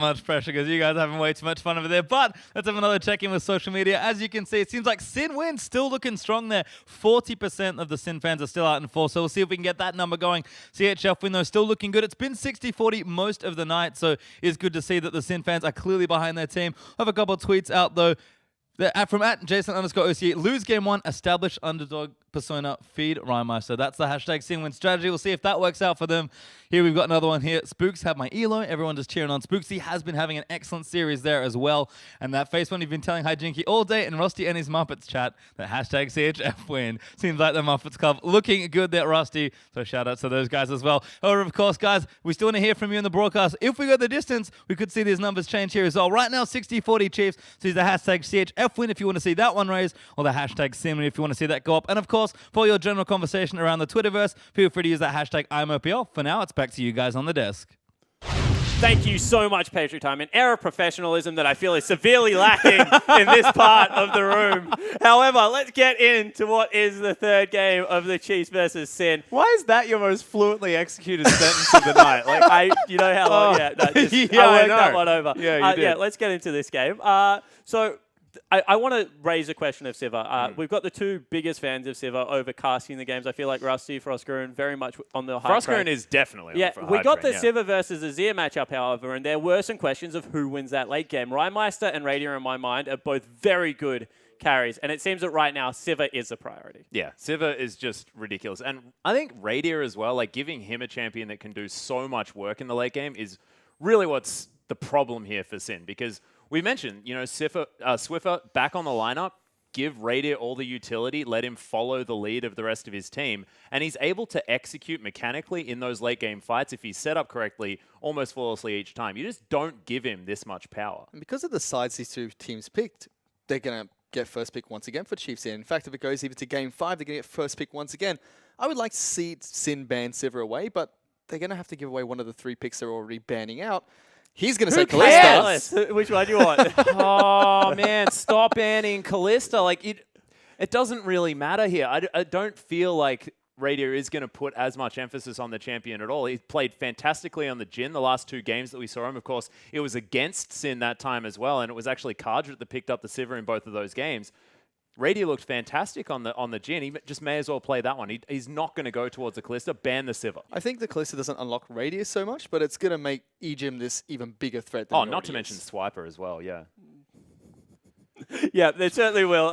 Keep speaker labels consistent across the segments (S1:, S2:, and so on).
S1: Much pressure because you guys are having way too much fun over there. But let's have another check-in with social media. As you can see, it seems like Sin wins still looking strong there. 40% of the Sin fans are still out in force, so we'll see if we can get that number going. CHF win, though, still looking good. It's been 60-40 most of the night, so it's good to see that the Sin fans are clearly behind their team. I have a couple of tweets out, though. From @Jason_OCA, lose game one, establish underdog persona, feed Rhymer. So that's the hashtag Sin win strategy. We'll see if that works out for them. Here we've got another one here. Spooks have my ELO. Everyone just cheering on Spooks. He has been having an excellent series there as well. And that face one, you've been telling Hijinky all day in Rusty and his Muppets chat that hashtag CHF win. Seems like the Muppets Club looking good there, Rusty. So shout out to those guys as well. However, of course, guys, we still want to hear from you in the broadcast. If we go the distance, we could see these numbers change here as well. Right now, 60-40 Chiefs. So use the hashtag CHF win if you want to see that one raised, or the hashtag Sin win if you want to see that go up. And of course, for your general conversation around the Twitterverse, feel free to use that hashtag IMOPL. For now, it's back to you guys on the desk.
S2: Thank you so much, Patriot Time. An air of professionalism that I feel is severely lacking in this part of the room. However, let's get into what is the third game of the Chiefs versus Sin.
S3: Why is that your most fluently executed sentence of the night? Like,
S2: You know how long? Yeah, no, just,
S3: Yeah,
S2: I
S3: I
S2: worked
S3: know.
S2: that one over.
S3: Yeah, you did.
S2: Yeah, let's get into this game. I want to raise a question of Siva. We've got the two biggest fans of Siva over casting the games. I feel like Rusty, Frostgurn, very much on the hype train.
S3: Frostgurn is definitely
S2: Yeah,
S3: on the
S2: we
S3: hype
S2: got
S3: train,
S2: the Siva versus Azir matchup, however, and there were some questions of who wins that late game. Rhymeister and Radier, in my mind, are both very good carries, and it seems that right now Siva is a priority.
S3: Yeah, Siva is just ridiculous. And I think Radier as well, like giving him a champion that can do so much work in the late game is really what's the problem here for Sin, because we mentioned, you know, Swiffer back on the lineup, give Radier all the utility, let him follow the lead of the rest of his team, and he's able to execute mechanically in those late game fights if he's set up correctly, almost flawlessly each time. You just don't give him this much power.
S4: And because of the sides these two teams picked, they're going to get first pick once again for Chiefs here. In fact, if it goes even to game 5, they're going to get first pick once again. I would like to see Sin ban Sivir away, but they're going to have to give away one of the 3 picks they're already banning out. He's going to say Kalista.
S2: Which one do you want?
S3: Oh, man, stop banning Kalista. Like, it doesn't really matter here. I don't feel like Radier is going to put as much emphasis on the champion at all. He played fantastically on the Jhin the last 2 games that we saw him. Of course, it was against Sin that time as well, and it was actually Kardra that picked up the Sivir in both of those games. Radier looked fantastic on the Jhin. He just may as well play that one. He's not going to go towards the Kalista. Ban the Sivir.
S4: I think the Kalista doesn't unlock Radius so much, but it's going to make Ejim this even bigger threat than
S3: not to mention Swiper as well, yeah.
S2: Yeah, they certainly will.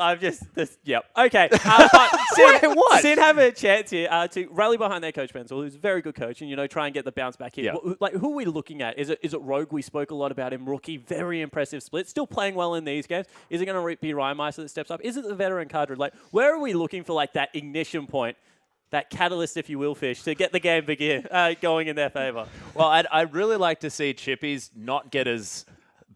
S2: Yep. Okay.
S3: What?
S2: Sin have a chance here to rally behind their coach, Benzel, who's a very good coach, and, you know, try and get the bounce back here.
S3: Yeah.
S2: Like, who are we looking at? Is it Rogue? We spoke a lot about him. Rookie, very impressive split. Still playing well in these games. Is it going to be Rhymeister that steps up? Is it the veteran Kardra? Like, where are we looking for, like, that ignition point, that catalyst, if you will, Fish, to get the game going in their favor?
S3: Well, I'd really like to see Chippies not get as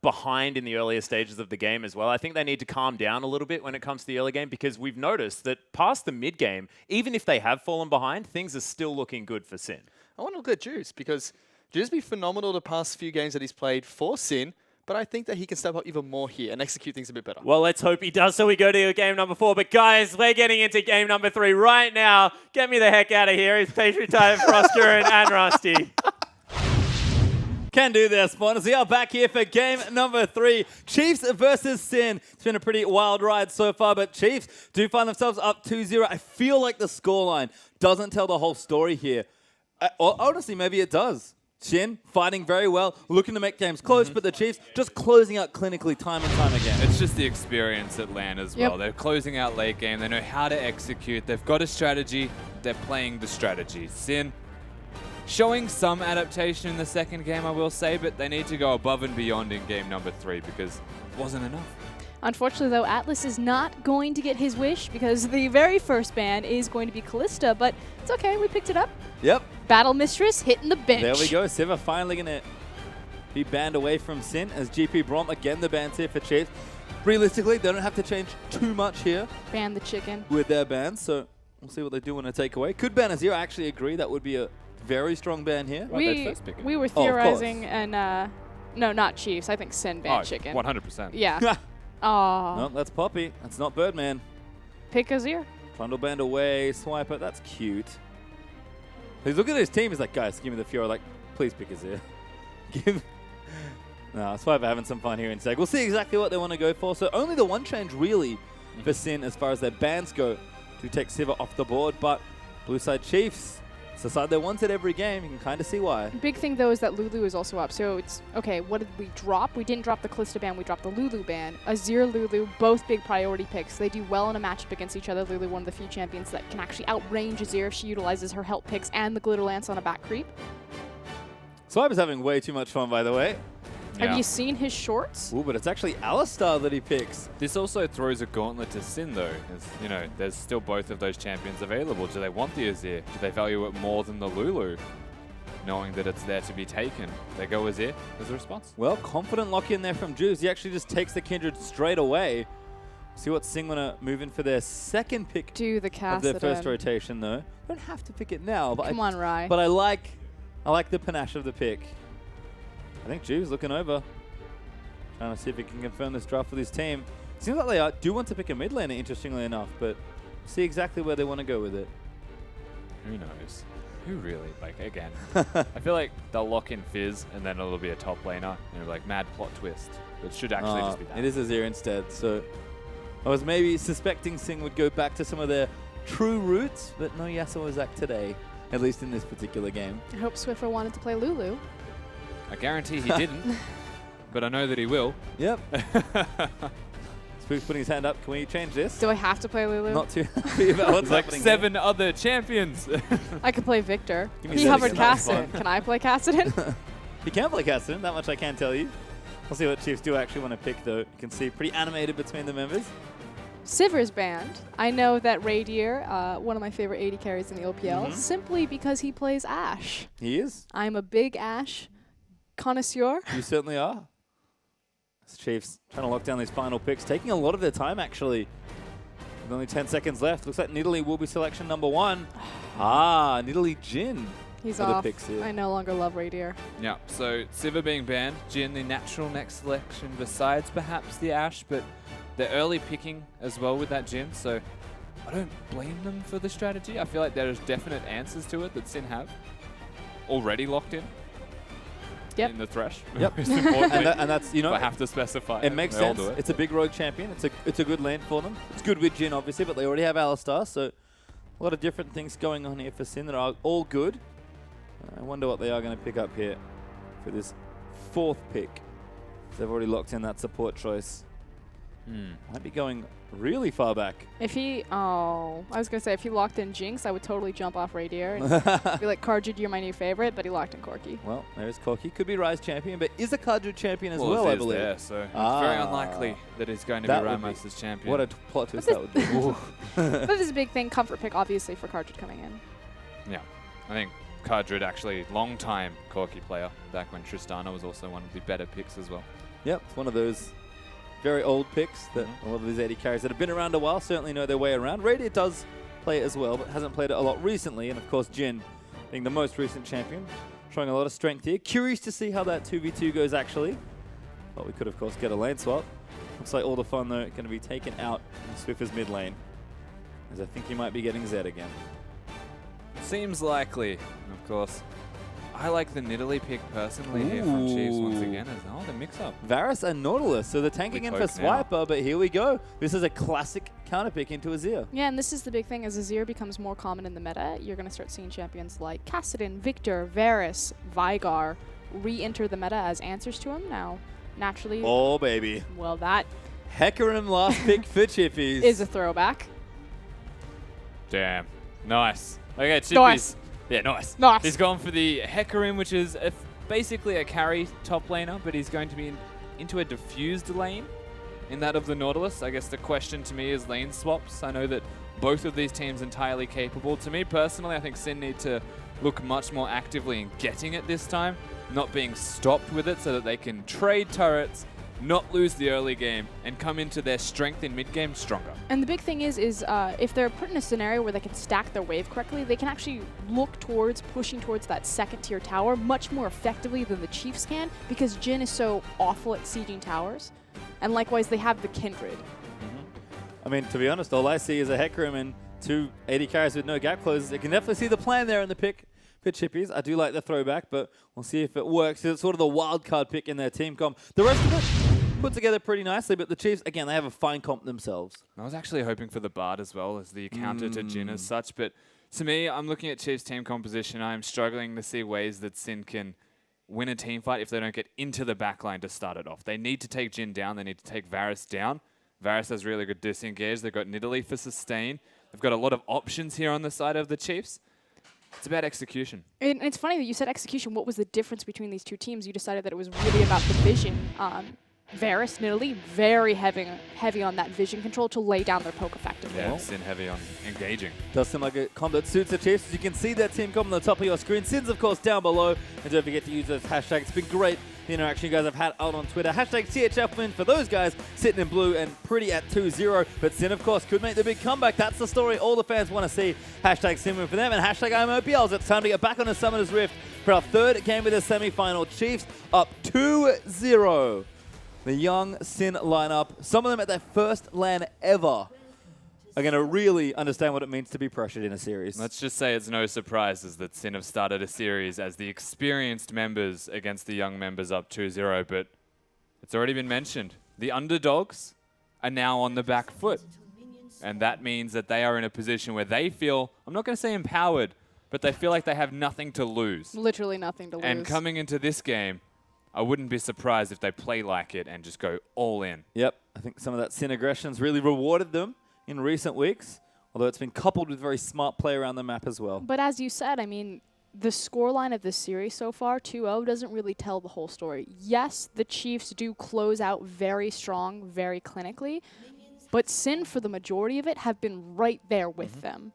S3: behind in the earlier stages of the game as well. I think they need to calm down a little bit when it comes to the early game, because we've noticed that past the mid game, even if they have fallen behind, things are still looking good for Sin.
S4: I want to look at Juice, because Juice has been phenomenal the past few games that he's played for Sin, but I think that he can step up even more here and execute things a bit better.
S2: Well, let's hope he does, so we go to game number 4. But guys, we're getting into game number 3 right now. Get me the heck out of here. It's Patriot Time, Frostgurn, and Rusty.
S1: Can do this, Spawners. We are back here for game number 3. Chiefs versus Sin. It's been a pretty wild ride so far, but Chiefs do find themselves up 2-0. I feel like the scoreline doesn't tell the whole story here. Honestly, maybe it does. Shin fighting very well, looking to make games close, but the Chiefs just closing out clinically time and time again.
S5: It's just the experience at LAN as well. They're closing out late game. They know how to execute. They've got a strategy. They're playing the strategy. Sin showing some adaptation in the second game, I will say, but they need to go above and beyond in game number 3 because it wasn't enough.
S6: Unfortunately, though, Atlas is not going to get his wish because the very first ban is going to be Kalista, but it's okay. We picked it up.
S1: Yep.
S6: Battle Mistress hitting the bench.
S1: There we go. Siva finally going to be banned away from Sin as GP Brom. Again, the bans here for Chiefs. Realistically, they don't have to change too much here.
S6: Ban the chicken.
S1: With their bans, so we'll see what they do when they take away. Could ban Azir. I actually agree. That would be a very strong ban here.
S6: We were theorizing, and no, not Chiefs. I think Sin banned chicken.
S5: 100%.
S6: Yeah. Aww.
S1: No, that's Poppy. That's not Birdman.
S6: Pick Azir.
S1: Trundle band away. Swiper. That's cute. He's looking at his team. He's like, guys, give me the Fiora. Like, please pick Azir. No, Swipe are having some fun here in Seg. We'll see exactly what they want to go for. So only the one change really for Sin as far as their bans go to take Sivir off the board. But Blue Side Chiefs, it's the side they wanted every game. You can kind of see why.
S6: Big thing, though, is that Lulu is also up. So it's, okay, what did we drop? We didn't drop the Kalista ban. We dropped the Lulu ban. Azir, Lulu, both big priority picks. They do well in a matchup against each other. Lulu, one of the few champions that can actually outrange Azir if she utilizes her help picks and the Glitter Lance on a back creep.
S1: Swipe is having way too much fun, by the way.
S6: Have you seen his shorts?
S1: Ooh, but it's actually Alistar that he picks.
S5: This also throws a gauntlet to Sin, though. As, you know, there's still both of those champions available. Do they want the Azir? Do they value it more than the Lulu? Knowing that it's there to be taken. They go Azir as a response.
S1: Well, confident lock in there from Juice. He actually just takes the Kindred straight away. See what Sing want to move in for their second pick
S6: Do the
S1: of
S6: cast
S1: their first rotation, though. Don't have to pick it now. But
S6: Come on, Rye.
S1: But I like the panache of the pick. I think Juice looking over. Trying to see if he can confirm this draft with his team. Seems like they do want to pick a mid laner, interestingly enough, but see exactly where they want to go with it.
S5: Who knows? Who really? Like, again, I feel like they'll lock in Fizz and then it'll be a top laner. And like, mad plot twist. It should actually just be that.
S1: It is Azir instead, so I was maybe suspecting Sing would go back to some of their true roots, but no Yasuo was Zach today, at least in this particular game.
S6: I hope Swiffer wanted to play Lulu.
S5: I guarantee he didn't, but I know that he will.
S1: Yep. Spook's putting his hand up. Can we change this?
S6: Do I have to play Lulu?
S1: Not too happy about what's
S5: Like
S1: happening
S5: 7 other champions.
S6: I could play Victor.
S1: Give me
S6: He
S1: 30
S6: hovered
S1: seconds.
S6: Kassadin. Can I play Kassadin?
S1: here. He can play Kassadin, that much I can tell you. We'll see what Chiefs do actually want to pick, though. You can see pretty animated between the members.
S6: Sivir's banned. I know that Radier, one of my favorite 80 carries in the OPL, simply because he plays Ashe.
S1: He is.
S6: I'm a big Ashe connoisseur.
S1: You certainly are. It's Chiefs trying to lock down these final picks, taking a lot of their time, actually. With only 10 seconds left. Looks like Nidalee will be selection number 1. Nidalee Jhin.
S6: He's
S1: for the
S6: off.
S1: picks here.
S6: I no longer love Radier.
S5: Yeah, so Sivir being banned, Jhin the natural next selection besides perhaps the Ashe, but they're early picking as well with that Jhin, so I don't blame them for the strategy. I feel like there's definite answers to it that Sin have already locked in.
S6: Yep.
S5: In the Thresh.
S1: Yep.
S5: Most importantly.
S1: and that's, you know,
S5: if I have to specify.
S1: it makes
S5: they all
S1: sense.
S5: do it.
S1: It's a big rogue champion. It's a good lane for them. It's good with Jhin, obviously, but they already have Alistar, so a lot of different things going on here for Sin that are all good. I wonder what they are going to pick up here for this 4th pick. They've already locked in that support choice. Might be going really far back.
S6: If he, I was going to say, if he locked in Jinx, I would totally jump off Radier and be like, Karjud, you're my new favorite, but he locked in Corki.
S1: Well, there's Corki. Could be Rise champion, but is a Karjud champion as well,
S5: Azir's
S1: I believe.
S5: there, so it's very unlikely that he's going to be
S1: That would be-
S5: Rhymeisters champion.
S1: What a plot twist that would be.
S6: But this is a big thing, comfort pick, obviously, for Karjud coming in.
S5: Yeah, I think Kardrid actually long-time Corki player back when Tristana was also one of the better picks as well.
S1: Yep, it's one of those very old picks that a lot of these 80 carries that have been around a while certainly know their way around. Radiant does play it as well, but hasn't played it a lot recently. And of course, Jhin being the most recent champion, showing a lot of strength here. Curious to see how that 2v2 goes actually. But we could, of course, get a lane swap. Looks like all the fun, though, going to be taken out in Swiffer's mid lane, as I think he might be getting Zed again.
S5: Seems likely, of course. I like the Nidalee pick personally here from Chiefs once again. As the mix-up.
S1: Varus and Nautilus, so they're tanking in for
S5: poke now.
S1: Swiper, but here we go. This is a classic counter pick into Azir.
S6: Yeah, and this is the big thing. As Azir becomes more common in the meta, you're going to start seeing champions like Kassadin, Victor, Varus, Veigar re-enter the meta as answers to him. Now, naturally,
S1: Oh, baby.
S6: well, that
S1: Hecarim last pick for Chippies.
S6: is a throwback.
S5: Damn. Nice. Okay, Chippies.
S6: Nice.
S5: Yeah, nice.
S6: Nice.
S5: He's gone for the Hecarim, which is basically a carry top laner, but he's going to be into a diffused lane in that of the Nautilus. I guess the question to me is lane swaps. I know that both of these teams entirely capable. To me personally, I think Sin need to look much more actively in getting it this time, not being stopped with it so that they can trade turrets, not lose the early game, and come into their strength in mid-game stronger.
S6: And the big thing is if they're put in a scenario where they can stack their wave correctly, they can actually look towards pushing towards that second-tier tower much more effectively than the Chiefs can, because Jhin is so awful at sieging towers. And likewise, they have the Kindred.
S1: I mean, to be honest, all I see is a Hecarim and 2 80 carries with no gap closes. I can definitely see the plan there in the pick for Chippies. I do like the throwback, but we'll see if it works. It's sort of the wild card pick in their team comp. The rest of it put together pretty nicely, but the Chiefs, again, they have a fine comp themselves.
S5: I was actually hoping for the Bard as well as the counter to Jin as such, but to me, I'm looking at Chiefs' team composition. I'm struggling to see ways that Sin can win a team fight if they don't get into the backline to start it off. They need to take Jin down. They need to take Varus down. Varus has really good disengage. They've got Nidalee for sustain. They've got a lot of options here on the side of the Chiefs. It's about execution.
S6: And it's funny that you said execution. What was the difference between these two teams? You decided that it was really about the vision. Varus, Nidalee, very heavy on that vision control to lay down their poke effectively.
S5: Yeah, Sin heavy on engaging.
S1: Does seem like a comp that suits the Chiefs. As you can see that team comp on the top of your screen. Sin's, of course, down below. And don't forget to use those hashtags. It's been great, the interaction you guys have had out on Twitter. Hashtag CHF win for those guys sitting in blue and pretty at 2-0. But Sin, of course, could make the big comeback. That's the story all the fans want to see. Hashtag Sin win for them. And hashtag IMOPLs. It's time to get back on the Summoner's Rift for our third game of the semi-final. Chiefs up 2-0. The young Sin lineup, some of them at their first LAN ever, are going to really understand what it means to be pressured in a series.
S5: Let's just say it's no surprises that Sin have started a series as the experienced members against the young members up 2-0, but it's already been mentioned. The underdogs are now on the back foot, and that means that they are in a position where they feel, I'm not going to say empowered, but they feel like they have nothing to lose.
S6: Literally nothing to lose.
S5: And coming into this game, I wouldn't be surprised if they play like it and just go all in.
S1: Yep, I think some of that Sin aggression's really rewarded them in recent weeks, although it's been coupled with very smart play around the map as well.
S6: But as you said, I mean, the scoreline of this series so far, 2-0, doesn't really tell the whole story. Yes, the Chiefs do close out very strong, very clinically, but Sin, for the majority of it, have been right there with them.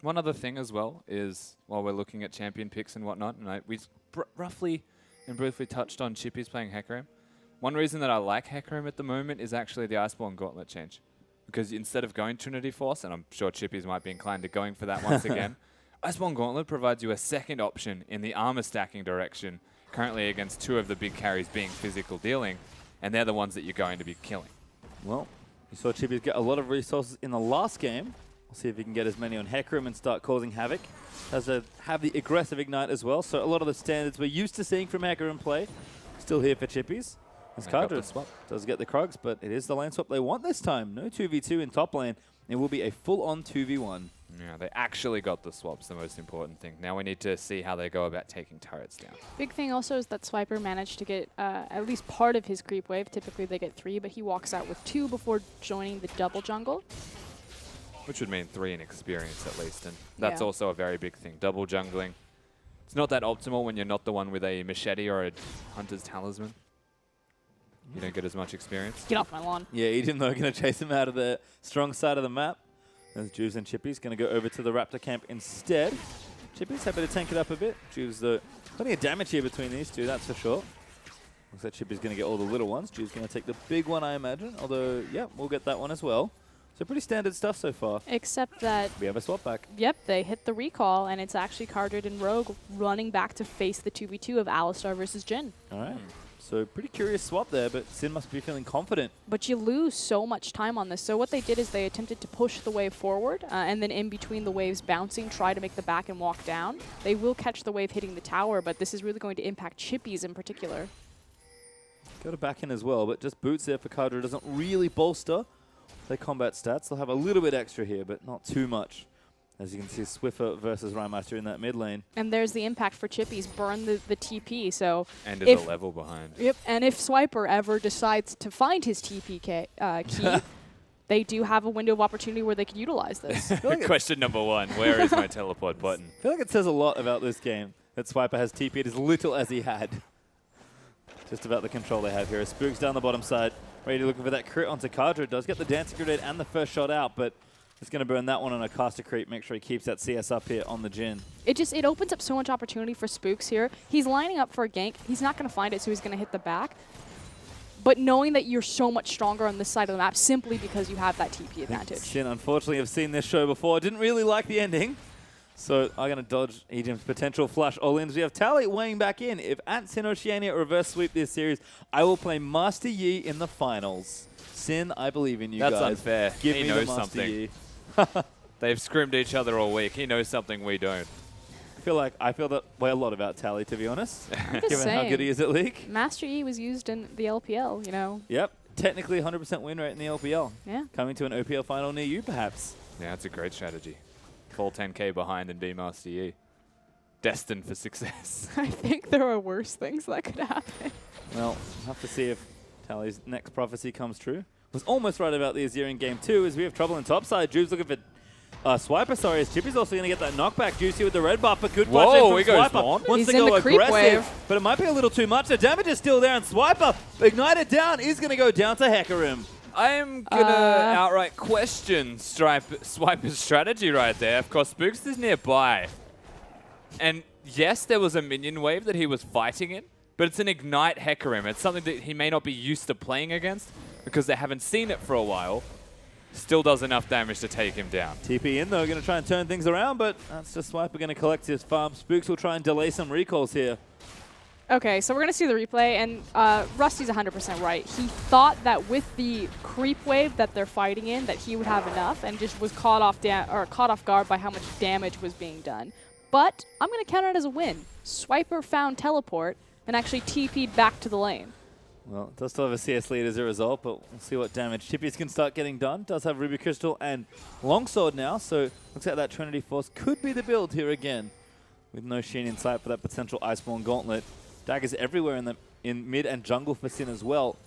S5: One other thing as well is, while we're looking at champion picks and whatnot, and we roughly and briefly touched on Chippies playing Hecarim. One reason that I like Hecarim at the moment is actually the Iceborne Gauntlet change. Because instead of going Trinity Force, and I'm sure Chippies might be inclined to going for that once again, Iceborne Gauntlet provides you a second option in the armor stacking direction, currently against two of the big carries being physical dealing, and they're the ones that you're going to be killing.
S1: Well, you saw Chippies get a lot of resources in the last game. We'll see if he can get as many on Hecarim and start causing havoc. Has to have the aggressive ignite as well, so a lot of the standards we're used to seeing from Hecarim play still here for Chippies. As Cardra does get the Krugs, but it is the lane swap they want this time. No 2v2 in top lane. It will be a full-on 2v1.
S5: Yeah, they actually got the swaps, the most important thing. Now we need to see how they go about taking turrets down.
S6: Big thing also is that Swiper managed to get at least part of his creep wave. Typically they get 3, but he walks out with 2 before joining the double jungle.
S5: Which would mean 3 in experience at least, and that's
S6: Yeah.
S5: also a very big thing. Double jungling. It's not that optimal when you're not the one with a machete or a hunter's talisman. You don't get as much experience.
S6: Get off my lawn.
S1: Yeah, Eden, though, going to chase him out of the strong side of the map. As Juves and Chippies going to go over to the Raptor camp instead. Chippies happy to tank it up a bit. Juves, though, plenty of damage here between these two, that's for sure. Looks like Chippies going to get all the little ones. Juves going to take the big one, I imagine. Although, yeah, we'll get that one as well. So pretty standard stuff so far.
S6: Except that,
S1: We have a swap back.
S6: yep, they hit the recall, and it's actually Cardred and Rogue running back to face the 2v2 of Alistar versus Jhin.
S1: All right. So pretty curious swap there, but Sin must be feeling confident.
S6: But you lose so much time on this. So what they did is they attempted to push the wave forward, and then in between the waves bouncing, try to make the back and walk down. They will catch the wave hitting the tower, but this is really going to impact Chippies in particular.
S1: Go to back in as well, but just boots there for Cardra doesn't really bolster their combat stats. They'll have a little bit extra here, but not too much. As you can see, Swiffer versus Rhymeister in that mid lane.
S6: And there's the impact for Chippies, burn the TP, so...
S5: And is a level behind.
S6: Yep, and if Swiper ever decides to find his TP key, they do have a window of opportunity where they could utilize this.
S5: Question number 1, where is my teleport button?
S1: I feel like it says a lot about this game that Swiper has TP'd as little as he had. Just about the control they have here. Spook's down the bottom side, ready looking for that crit onto Cardra. Does get the Dancing Grenade and the first shot out, but it's going to burn that one on a caster creep. Make sure he keeps that CS up here on the Jhin.
S6: It opens up so much opportunity for Spooks here. He's lining up for a gank. He's not going to find it, so he's going to hit the back. But knowing that you're so much stronger on this side of the map simply because you have that TP advantage.
S1: Sin, unfortunately, have seen this show before. Didn't really like the ending. So I'm going to dodge Ejim's potential flush all-ins. We have Tally weighing back in. If Ant, Sin, Oceania reverse sweep this series, I will play Master Yi in the finals. Sin, I believe in you guys.
S5: That's unfair.
S1: Give
S5: he
S1: me
S5: knows
S1: the Master
S5: something.
S1: Yi.
S5: They've scrimmed each other all week. He knows something we don't.
S1: I feel that way a lot about Tally, to be honest,
S6: just
S1: given how good he is at League.
S6: Master Yi was used in the LPL, you know.
S1: Yep, technically 100% win rate in the LPL.
S6: Yeah.
S1: Coming to an OPL final near you, perhaps.
S5: Yeah, that's a great strategy. Fall 10k behind and be Master Yi. Destined for success.
S6: I think there are worse things that could happen.
S1: Well, we'll have to see if Tally's next prophecy comes true. Was almost right about the Azir in game 2 as we have trouble in topside. Juve's looking for Swiper, sorry, as Chippy's also going to get that knockback. Juicy with the red buff, but good flash in from Swiper. Wants
S6: He's
S1: to
S6: in
S1: go
S6: the creep
S1: aggressive,
S6: wave.
S1: but it might be a little too much. The damage is still there, and Swiper, ignited down, is going to go down to Hecarim.
S5: I am going to outright question Swiper's strategy right there. Of course, Spooks is nearby. And yes, there was a minion wave that he was fighting in, but it's an Ignite Hecarim. It's something that he may not be used to playing against because they haven't seen it for a while. Still does enough damage to take him down.
S1: TP in though, going to try and turn things around, but that's just Swiper going to collect his farm. Spooks will try and delay some recalls here.
S6: Okay, so we're going to see the replay, and Rusty's 100% right. He thought that with the creep wave that they're fighting in, that he would have enough, and just was caught off guard by how much damage was being done. But I'm going to count it as a win. Swiper found teleport and actually TP'd back to the lane.
S1: Well, it does still have a CS lead as a result, but we'll see what damage Chippies can start getting done. Does have Ruby Crystal and Longsword now, so looks like that Trinity Force could be the build here again. With no Sheen in sight for that potential Iceborne Gauntlet. Daggers everywhere in mid and jungle for Sin as well.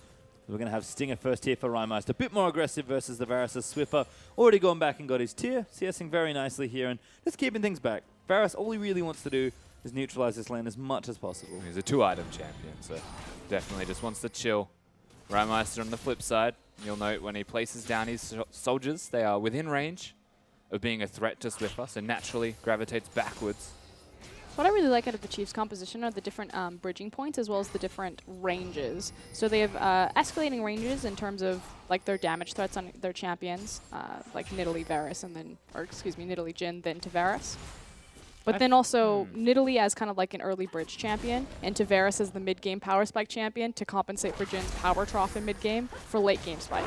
S1: We're going to have Stinger first here for Rhymeister. A bit more aggressive versus the Varus as Swiffer. Already gone back and got his tier. CSing very nicely here and just keeping things back. Varus, all he really wants to do is neutralize this lane as much as possible.
S5: He's a 2-item champion, so definitely just wants to chill. Rhymeister on the flip side, you'll note when he places down his soldiers, they are within range of being a threat to Swiffer, so naturally gravitates backwards.
S6: What I really like out of the Chiefs' composition are the different bridging points as well as the different ranges. So they have escalating ranges in terms of like their damage threats on their champions, like Nidalee Varus and then, or excuse me, Nidalee Jhin, then Tavares. But then also Nidalee as kind of like an early bridge champion, and Tavares as the mid-game power spike champion to compensate for Jin's power trough in mid-game for late-game spike.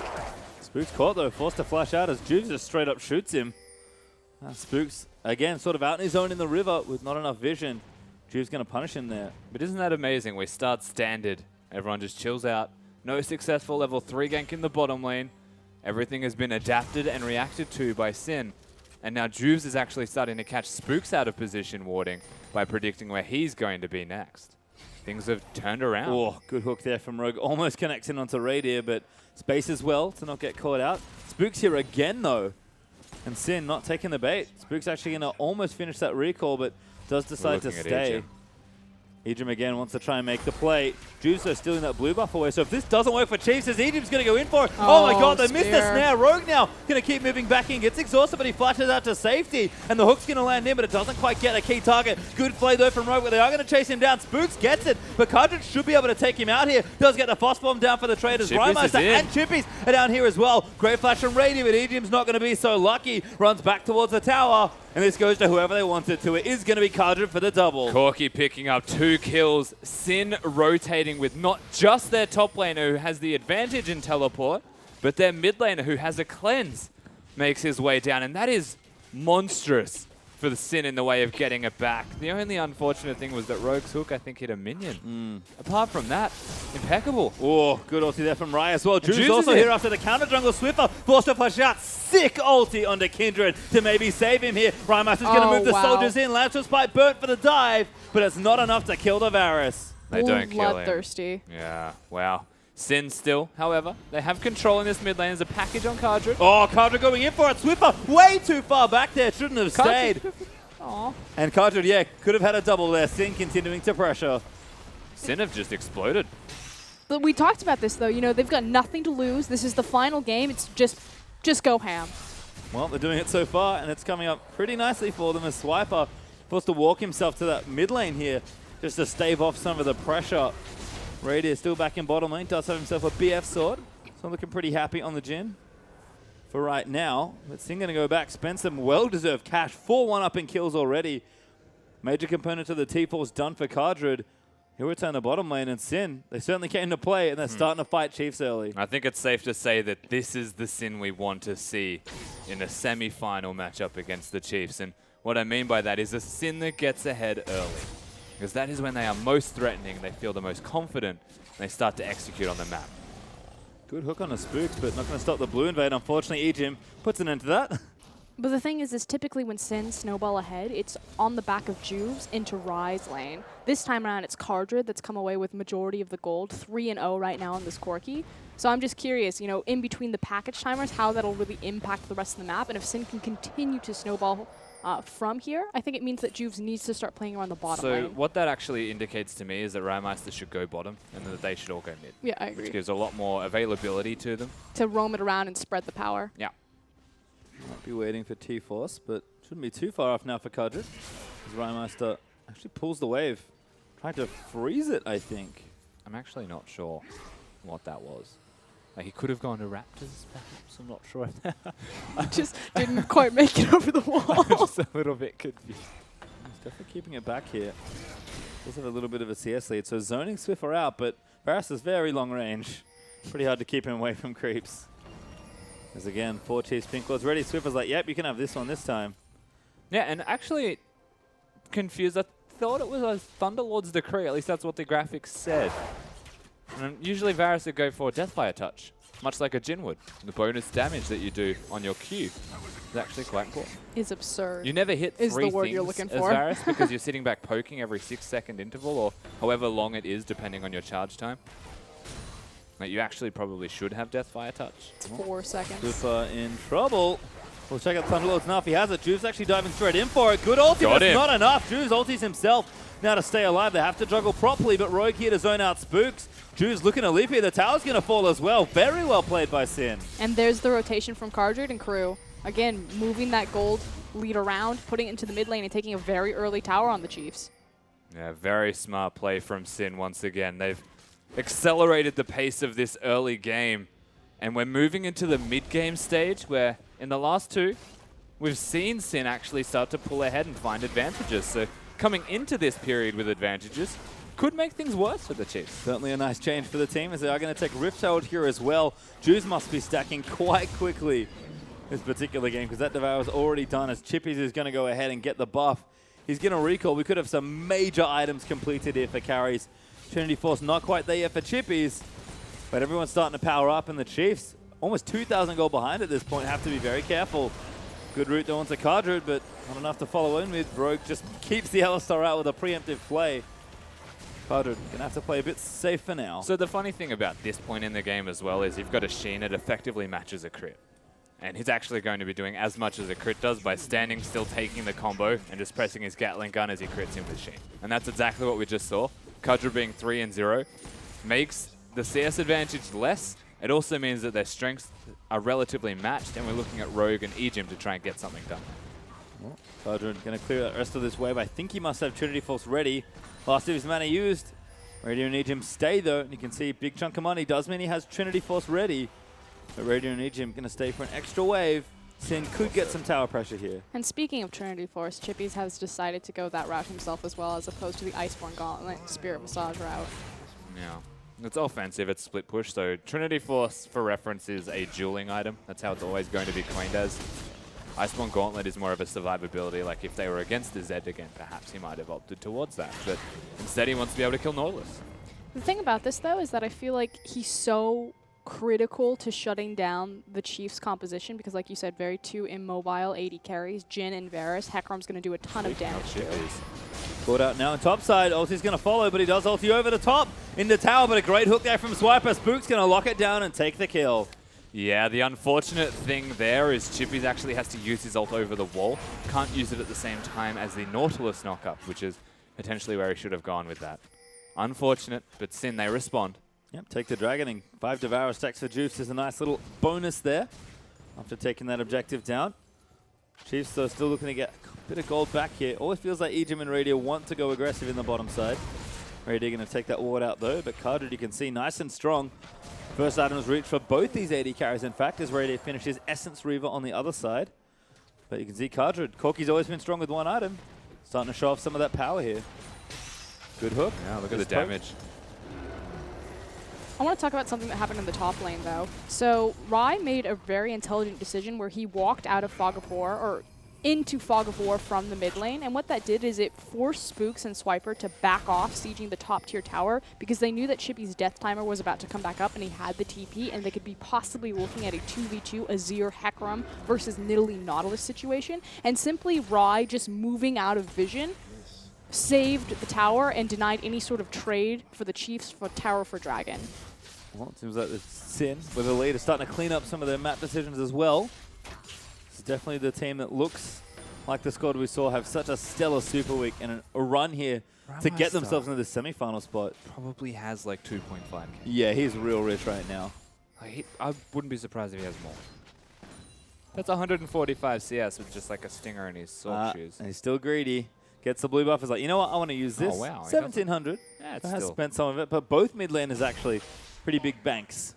S1: Spooks caught though, forced to flash out as Juves just straight up shoots him. Spooks, again, sort of out in his own in the river with not enough vision. Juve's going to punish him there.
S5: But isn't that amazing? We start standard. Everyone just chills out. No successful level 3 gank in the bottom lane. Everything has been adapted and reacted to by Sin. And now Juves is actually starting to catch Spooks out of position warding by predicting where he's going to be next. Things have turned around.
S1: Oh, good hook there from Rogue. Almost connecting onto Radier, but space as well to not get caught out. Spooks here again, though. And Sin not taking the bait. Spook's actually going to almost finish that recall, but does decide to stay. Ejim again wants to try and make the play. Juves are stealing that blue buff away, so if this doesn't work for Chiefs, as Ejim's going to go in for it. Oh my god, they missed the snare. Rogue now going to keep moving back in, gets exhausted, but he flashes out to safety, and the hook's going to land in, but it doesn't quite get a key target. Good play though from Rogue, but they are going to chase him down. Spooks gets it, but Cartridge should be able to take him out here. Does get the Frost Bomb down for the traders. Rhymeister and Chippies are down here as well. Great flash from Radier, but Ejim's not going to be so lucky. Runs back towards the tower. And this goes to whoever they want it to. It is going to be Cartridge for the double.
S5: Corki picking up 2 kills. Sin rotating with not just their top laner who has the advantage in teleport, but their mid laner who has a cleanse makes his way down. And that is monstrous for the Sin in the way of getting it back. The only unfortunate thing was that Rogue's hook, I think, hit a minion. Apart from that, impeccable.
S1: Oh, good ulti there from Rai as well. Juice also here after the counter jungle. Swiffer forced to flash out. Sick ulti onto Kindred to maybe save him here. Rhymeister's going to move the soldiers in. Lance Spike burnt for the dive, but it's not enough to kill the Varus.
S5: They don't kill him.
S6: Bloodthirsty.
S5: Yeah, wow. Sin still, however, they have control in this mid lane. There's a package on Cartridge.
S1: Oh, Cartridge going in for it. Swiffer way too far back there. Shouldn't have stayed.
S6: Aw.
S1: And Cartridge, yeah, could have had a double there. Sin continuing to pressure.
S5: Sin have just exploded.
S6: But we talked about this, though. You know, they've got nothing to lose. This is the final game. It's just go ham.
S1: Well, they're doing it so far, and it's coming up pretty nicely for them as Swiper forced to walk himself to that mid lane here just to stave off some of the pressure. Radier still back in bottom lane, does have himself a BF sword, so looking pretty happy on the Jhin for right now. But Sin going to go back, spend some well-deserved cash, 4-1 up in kills already. Major component to the T-Force done for Cardred. He'll return the bottom lane, and Sin, they certainly came to play, and they're starting to fight Chiefs early.
S5: I think it's safe to say that this is the Sin we want to see in a semi-final matchup against the Chiefs. And What I mean by that is a Sin that gets ahead early. Because that is when they are most threatening, they feel the most confident, and they start to execute on the map.
S1: Good hook on the Spooks, but not going to stop the blue invade. Unfortunately, Ejim puts an end to that.
S6: But the thing is typically when Sin snowball ahead, it's on the back of Juves into Rise lane. This time around, it's Cardred that's come away with majority of the gold, 3-0 right now on this Corki. So I'm just curious, you know, in between the package timers, how that'll really impact the rest of the map, and if Sin can continue to snowball from here, I think it means that Juves needs to start playing around the bottom
S5: So
S6: lane.
S5: what that actually indicates to me is that Rymeister should go bottom, and that they should all go mid.
S6: Yeah, I agree.
S5: Which gives a lot more availability to them.
S6: To roam it around and spread the power.
S5: Yeah.
S1: Might be waiting for T-Force, but shouldn't be too far off now for Cardred. As Rymeister actually pulls the wave. Trying to freeze it, I think.
S5: I'm actually not sure what that was. Like, he could have gone to Raptors, perhaps. I'm not sure if that
S6: Just didn't quite make it over the wall.
S5: I'm just a little bit confused.
S1: He's definitely keeping it back here. Does have a little bit of a CS lead, so zoning Swiffer out, but Varus is very long range. Pretty hard to keep him away from creeps. As again, 4 Chiefs, Pink Lord's ready. Swiffer's like, yep, you can have this one this time.
S5: Yeah, and actually confused. I thought it was a Thunderlord's Decree. At least that's what the graphics said. And usually Varus would go for Deathfire Touch, much like a Jhin would. The bonus damage that you do on your Q is actually quite important.
S6: Is absurd.
S5: You never hit
S6: Is the
S5: three
S6: word
S5: things
S6: you're looking
S5: as
S6: for.
S5: Varus because you're sitting back poking every 6-second interval, or however long it is depending on your charge time. Like, you actually probably should have Deathfire Touch.
S6: It's 4 seconds.
S1: Swiffer in trouble. We'll check out Thunderlords now if he has it. Juve's actually diving straight in for it. Good ulti,
S5: Got
S1: but it's
S5: him.
S1: not enough. Juve's ultis himself. Now to stay alive, they have to juggle properly, but Rogue here to zone out Spooks. Juve's looking to leap here. The tower's going to fall as well. Very well played by Sin.
S6: And there's the rotation from Cardred and crew. Again, moving that gold lead around, putting it into the mid lane, and taking a very early tower on the Chiefs.
S5: Yeah, very smart play from Sin once again. They've accelerated the pace of this early game, and we're moving into the mid-game stage where in the last two, we've seen Sin actually start to pull ahead and find advantages. So coming into this period with advantages could make things worse for the Chiefs.
S1: Certainly a nice change for the team as they are going to take Rift Herald here as well. Juves must be stacking quite quickly this particular game because that Devour is already done as Chippies is going to go ahead and get the buff. He's going to recall. We could have some major items completed here for carries. Trinity Force not quite there yet for Chippies, but everyone's starting to power up, and the Chiefs, almost 2,000 gold behind at this point, have to be very careful. Good route though onto Cardred, but not enough to follow in with. Rogue just keeps the Alistar out with a preemptive play. Cardred gonna have to play a bit safe for now.
S5: So the funny thing about this point in the game as well is you've got a Sheen that effectively matches a crit. And he's actually going to be doing as much as a crit does by standing still, taking the combo, and just pressing his Gatling gun as he crits him with Sheen. And that's exactly what we just saw. Cudger being 3-0 makes the CS advantage less. It also means that their strengths are relatively matched, and we're looking at Rogue and Ejim to try and get something done.
S1: Well, Cardred going to clear the rest of this wave. I think he must have Trinity Force ready. Last of his mana used. Radio and Ejim stay though, and you can see big chunk of money does mean he has Trinity Force ready. But Radio and Ejim going to stay for an extra wave. Sin could get some tower pressure here.
S6: And speaking of Trinity Force, Chippies has decided to go that route himself as well, as opposed to the Iceborne Gauntlet Spirit Massage route.
S5: Yeah. It's offensive, it's split push, so Trinity Force, for reference, is a dueling item. That's how it's always going to be coined as. Iceborne Gauntlet is more of a survivability, like if they were against the Zed again, perhaps he might have opted towards that. But instead he wants to be able to kill Nautilus.
S6: The thing about this, though, is that I feel like he's so critical to shutting down the Chiefs' composition because, like you said, very two immobile AD carries. Jhin and Varus. Hecarim's going to do a ton of damage too.
S1: Caught out now on top side. Ulti's going to follow, but he does ulti over the top into tower, but a great hook there from Swiper. Spook's going to lock it down and take the kill.
S5: Yeah, the unfortunate thing there is Chippies actually has to use his ult over the wall. Can't use it at the same time as the Nautilus knockup, which is potentially where he should have gone with that. Unfortunate, but Sin, they respond.
S1: Yep, take the Dragoning. 5 Devour stacks for Juice is a nice little bonus there after taking that objective down. Chiefs, though, still looking to get a bit of gold back here. Always feels like Ejim and Radio want to go aggressive in the bottom side. Radio going to take that ward out, though, but Cardred, you can see, nice and strong. First items reach for both these AD carries, in fact, as Radio finishes Essence Reaver on the other side. But you can see Cardred. Corki's always been strong with one item. Starting to show off some of that power here. Good hook.
S5: Yeah, look at the damage.
S6: I want to talk about something that happened in the top lane, though. So Rai made a very intelligent decision where he walked out of Fog of War, or into Fog of War from the mid lane, and what that did is it forced Spooks and Swiper to back off sieging the top tier tower because they knew that Chippy's death timer was about to come back up and he had the TP, and they could be possibly looking at a 2v2 Azir Hecarim versus Nidalee Nautilus situation, and simply Rai just moving out of vision saved the tower and denied any sort of trade for the Chiefs for tower for Dragon.
S1: Well, it seems like the Sin with a lead is starting to clean up some of their map decisions as well. It's definitely the team that looks like the squad we saw have such a stellar Super Week and a run here to get themselves into the semi-final spot.
S5: Probably has like 2.5k.
S1: Yeah, he's real rich right now.
S5: I wouldn't be surprised if he has more. That's 145 CS with just like a stinger in his sock shoes.
S1: And he's still greedy. Gets the blue buff. Is like, you know what? I want to use this.
S5: Oh, wow.
S1: 1,700.
S5: Yeah, it's
S1: has
S5: still
S1: spent some of it, but both mid laners actually pretty big banks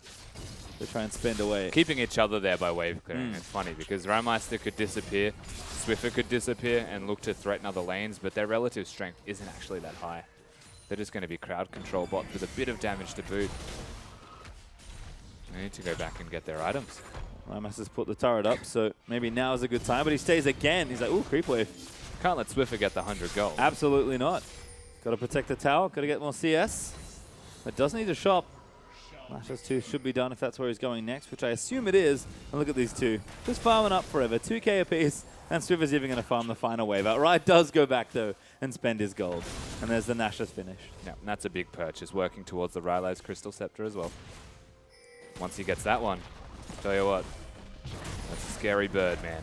S1: to try and spend away.
S5: keeping each other there by wave clearing. It's funny because Rymeister could disappear, Swiffer could disappear and look to threaten other lanes, but their relative strength isn't actually that high. They're just going to be crowd control bots with a bit of damage to boot. They need to go back and get their items.
S1: Rymas has put the turret up, so maybe now is a good time, but he stays again. He's like, ooh, creep wave.
S5: Can't let Swiffer get the 100 gold.
S1: Absolutely not. Got to protect the tower, got to get more CS. But does need to shop. Lashes 2 should be done if that's where he's going next, which I assume it is. And look at these two. Just farming up forever. 2k apiece, and Swiffer's even going to farm the final wave out. Right, does go back, though, and spend his gold. And there's the Nash's finish.
S5: Yeah, and that's a big purchase, working towards the Rylai's Crystal Scepter as well. Once he gets that one, tell you what, that's a scary bird, man.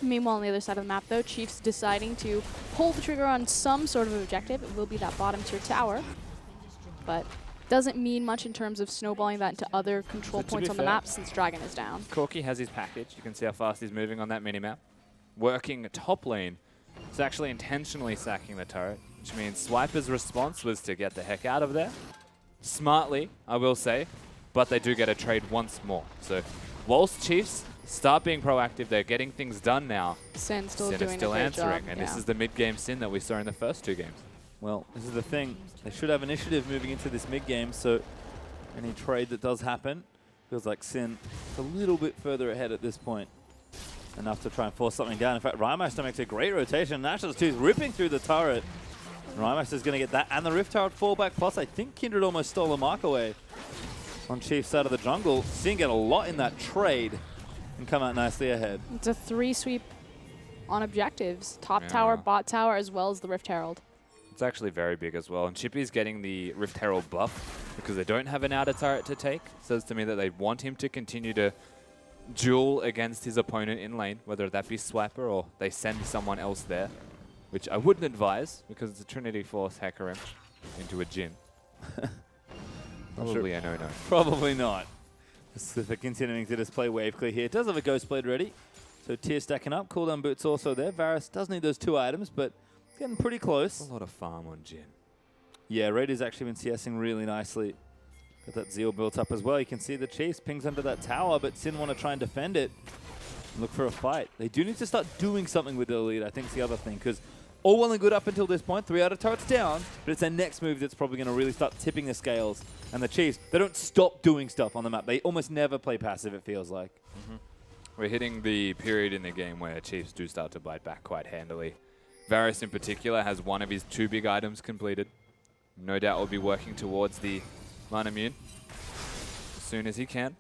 S6: Meanwhile, on the other side of the map, though, Chiefs deciding to pull the trigger on some sort of objective. It will be that bottom tier tower, but doesn't mean much in terms of snowballing that into other control points on the map since Dragon is down.
S5: Corki has his package. You can see how fast he's moving on that minimap. Working top lane. He's actually intentionally sacking the turret, which means Swiper's response was to get the heck out of there. Smartly, I will say, but they do get a trade once more. So whilst Chiefs start being proactive, they're getting things done now.
S6: Sin still
S5: Sin
S6: doing
S5: is still
S6: a great
S5: answering,
S6: job.
S5: and
S6: yeah.
S5: this is the mid-game Sin that we saw in the first two games.
S1: Well, this is the thing. They should have initiative moving into this mid-game, so any trade that does happen feels like Sin is a little bit further ahead at this point. Enough to try and force something down. In fact, Rymeister makes a great rotation. Nash's 2 is ripping through the turret. Rymeister's going to get that and the Rift Turret fallback. Plus, I think Kindred almost stole a mark away on Chief's side of the jungle. Sin get a lot in that trade and come out nicely ahead.
S6: It's a 3 sweep on objectives. Top
S5: Yeah.
S6: tower, bot tower, as well as the Rift Herald.
S5: It's actually very big as well. And Chippy's getting the Rift Herald buff because they don't have an outer turret to take. Says to me that they want him to continue to duel against his opponent in lane, whether that be Swiper or they send someone else there, which I wouldn't advise because it's a Trinity Force Hecarim into a Jhin. Probably a no-no.
S1: Probably not. Pacific continuing to display wave clear here. It does have a Ghost Blade ready. So tier stacking up. Cooldown boots also there. Varus does need those 2 items, but getting pretty close.
S5: A lot of farm on Jhin.
S1: Yeah, Raider's actually been CSing really nicely. Got that Zeal built up as well. You can see the Chiefs pings under that tower, but Sin want to try and defend it. Look for a fight. They do need to start doing something with their lead, I think is the other thing, because all well and good up until this point, 3 outer turrets down, but it's their next move that's probably going to really start tipping the scales. And the Chiefs, they don't stop doing stuff on the map. They almost never play passive, it feels like.
S5: We're hitting the period in the game where Chiefs do start to bite back quite handily. Varus in particular has one of his 2 big items completed. No doubt will be working towards the Mana Immune as soon as he can.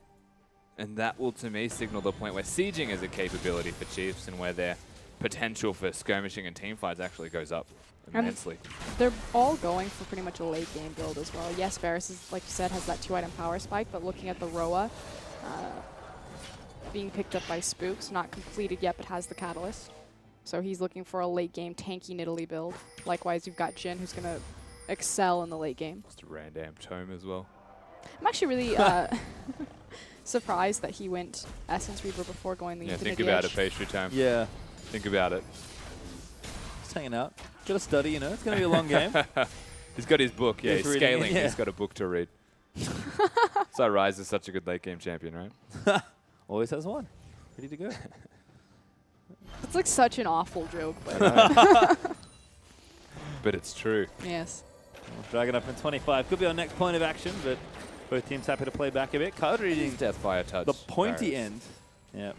S5: And that will, to me, signal the point where sieging is a capability for Chiefs and where their potential for skirmishing and teamfights actually goes up immensely.
S6: They're all going for pretty much a late game build as well. Yes, Varus, is, like you said, has that 2-item power spike, but looking at the Roa, being picked up by Spooks, not completed yet, but has the Catalyst. So he's looking for a late game tanky Nidalee build. Likewise, you've got Jhin, who's going to excel in the late game.
S5: Just a random tome as well.
S6: I'm actually really surprised that he went Essence Reaver before going the
S5: Yeah,
S6: Infinity
S5: think about
S6: Edge.
S5: it, pastry time.
S1: Yeah,
S5: Think about it.
S1: just hanging out. Got to study, you know. It's going to be a long game.
S5: He's got his book. Yeah,
S1: He's
S5: he's
S1: reading it,
S5: scaling.
S1: yeah.
S5: He's got a book to read. So Ryze is such a good late game champion, right?
S1: Always has one. Ready to go.
S6: It's like such an awful joke, but
S5: But it's true.
S6: yes.
S1: Dragon up in 25. Could be our next point of action, but both teams happy to play back a bit. Card reading
S5: Deathfire touch.
S1: the pointy
S5: Varus.
S1: end. Yeah.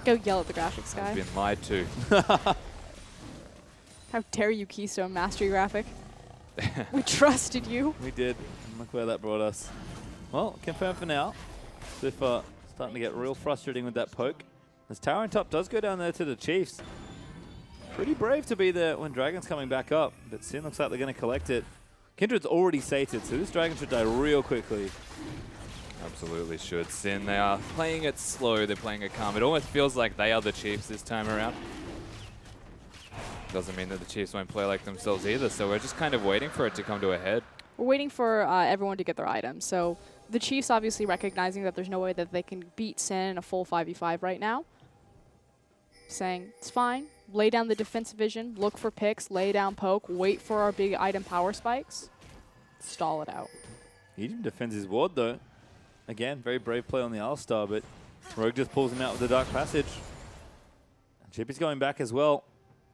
S6: Go yell at the graphics guy.
S5: I've been lied to.
S6: How dare you, Keystone Mastery Graphic? We trusted you.
S1: We did. And look where that brought us. Well, confirmed for now. Swiffer starting to get real frustrating with that poke. As tower on top does go down there to the Chiefs. Pretty brave to be there when Dragon's coming back up, but Sin looks like they're going to collect it. Kindred's already sated, so this Dragon should die real quickly.
S5: Absolutely should. Sin, they are playing it slow, they're playing it calm. It almost feels like they are the Chiefs this time around. Doesn't mean that the Chiefs won't play like themselves either, so we're just kind of waiting for it to come to a head.
S6: We're waiting for everyone to get their items. So the Chiefs obviously recognizing that there's no way that they can beat Sin in a full 5v5 right now. Saying, it's fine. Lay down the defensive vision, look for picks, lay down poke, wait for our big item power spikes, stall it out.
S1: Ejim defends his ward though. Again, very brave play on the All-Star, but Rogue just pulls him out with the Dark Passage. And Chippy's going back as well.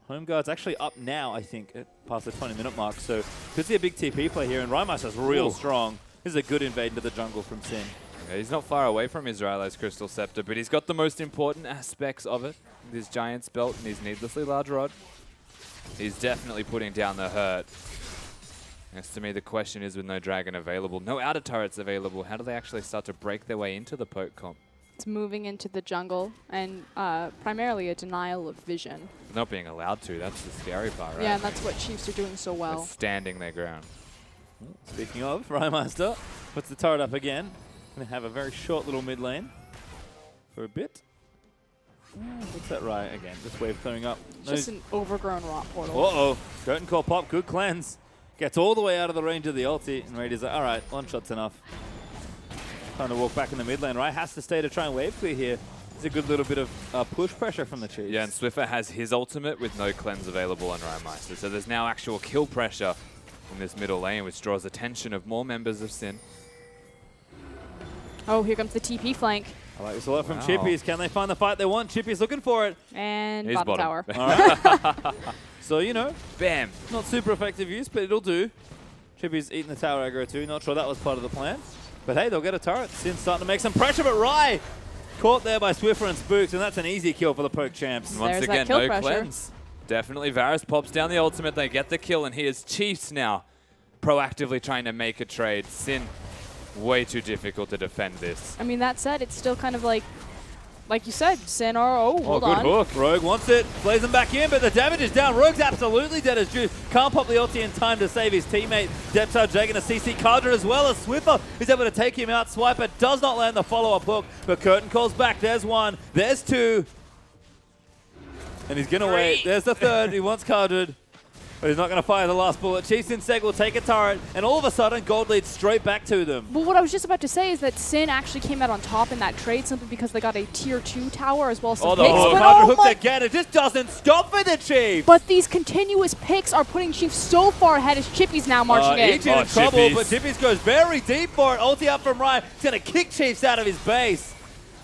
S1: Home guard's actually up now, I think, past the 20-minute mark, so could see a big TP play here, and Rymeister's real strong. This is a good invade into the jungle from Sin.
S5: Yeah, he's not far away from Israel's Crystal Scepter, but he's got the most important aspects of it. His Giant's Belt and his needlessly large rod. He's definitely putting down the hurt. As to me, the question is, with no Dragon available, no outer turrets available, how do they actually start to break their way into the poke comp?
S6: It's moving into the jungle and primarily a denial of vision.
S5: Not being allowed to, that's the scary part, right?
S6: Yeah, and that's what Chiefs are doing so well.
S5: They're standing their ground.
S1: Speaking of, Rymeister puts the turret up again. Going to have a very short little mid lane for a bit. What's that right again? Just wave clearing up.
S6: Just an overgrown rot portal.
S1: Uh-oh. Curtain call pop. Good cleanse. Gets all the way out of the range of the ulti. And Raider's like, all right, one shot's enough. Trying to walk back in the mid lane. Right has to stay to try and wave clear here. It's a good little bit of push pressure from the Chiefs.
S5: Yeah, and Swiffer has his ultimate with no cleanse available on Rymeister. So there's now actual kill pressure in this middle lane, which draws attention of more members of Sin.
S6: Oh, here comes the TP flank.
S1: I like this a lot from Chippy's. Can they find the fight they want? Chippy's looking for it.
S6: And
S5: He's
S6: bottom tower.
S1: All right. So, you know,
S5: Bam!
S1: not super effective use, but it'll do. Chippy's eating the tower aggro too. Not sure that was part of the plan. But hey, they'll get a turret. Sin's starting to make some pressure, but Rye caught there by Swiffer and Spooks, and that's an easy kill for the poke champs.
S5: And once
S6: There's
S5: again,
S6: that kill
S5: no
S6: pressure.
S5: cleanse. Definitely Varus pops down the ultimate. They get the kill, and here's Chiefs now proactively trying to make a trade. Sin, way too difficult to defend this.
S6: I mean, that said, it's still kind of like you said, Sin or hold
S1: good
S6: on.
S1: hook. Rogue wants it, plays him back in, but the damage is down. Rogue's absolutely dead as Juice. Can't pop the ulti in time to save his teammate. Depsar taking a CC Cardra as well as Swiffer is able to take him out. Swiper does not land the follow-up hook, but Curtain calls back. There's one, there's two. And he's gonna wait. There's the third. He wants Cardra. But he's not going to fire the last bullet. Chiefs Insect will take a turret, and all of a sudden, Gold leads straight back to them.
S6: But what I was just about to say is that Sin actually came out on top in that trade simply because they got a tier 2 tower as well as some picks. But
S1: Cardra hooked again. It just doesn't stop for the Chiefs.
S6: But these continuous picks are putting Chiefs so far ahead as Chippy's now marching in.
S1: Each in trouble,
S5: Chippies.
S1: but Chippies goes very deep for it. Ulti up from Ryan. He's going to kick Chiefs out of his base.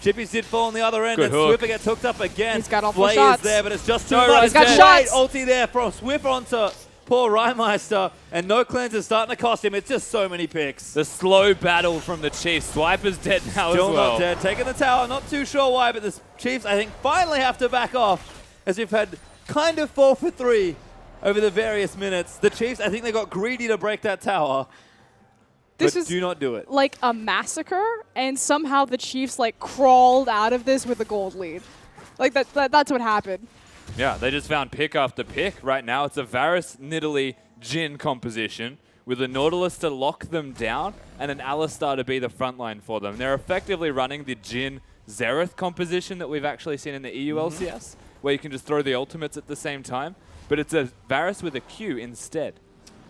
S1: Chippies did fall on the other end,
S5: Good
S1: and
S5: hook.
S1: Swiffer gets hooked up again.
S6: He's got all 4
S1: Flay
S6: shots.
S1: is there, but it's just too
S5: No,
S1: much.
S6: he's got
S1: Great
S6: shots.
S1: ulti there from Swiffer onto poor Rymeister, and no cleanse is starting to cost him. It's just so many picks.
S5: The slow battle from the Chiefs. Swiper's dead now
S1: Still
S5: as well.
S1: not dead. Taking the tower. Not too sure why, but the Chiefs, I think, finally have to back off, as we've had kind of 4 for 3 over the various minutes. The Chiefs, I think they got greedy to break that tower.
S6: This
S1: but
S6: is
S1: do not do it.
S6: like a massacre, and somehow the Chiefs like crawled out of this with a gold lead. Like that's what happened.
S5: Yeah, they just found pick after pick. Right now, it's a Varus, Nidalee, Jhin composition with a Nautilus to lock them down and an Alistar to be the front line for them. They're effectively running the Jhin Xerath composition that we've actually seen in the EU LCS, where you can just throw the ultimates at the same time, but it's a Varus with a Q instead.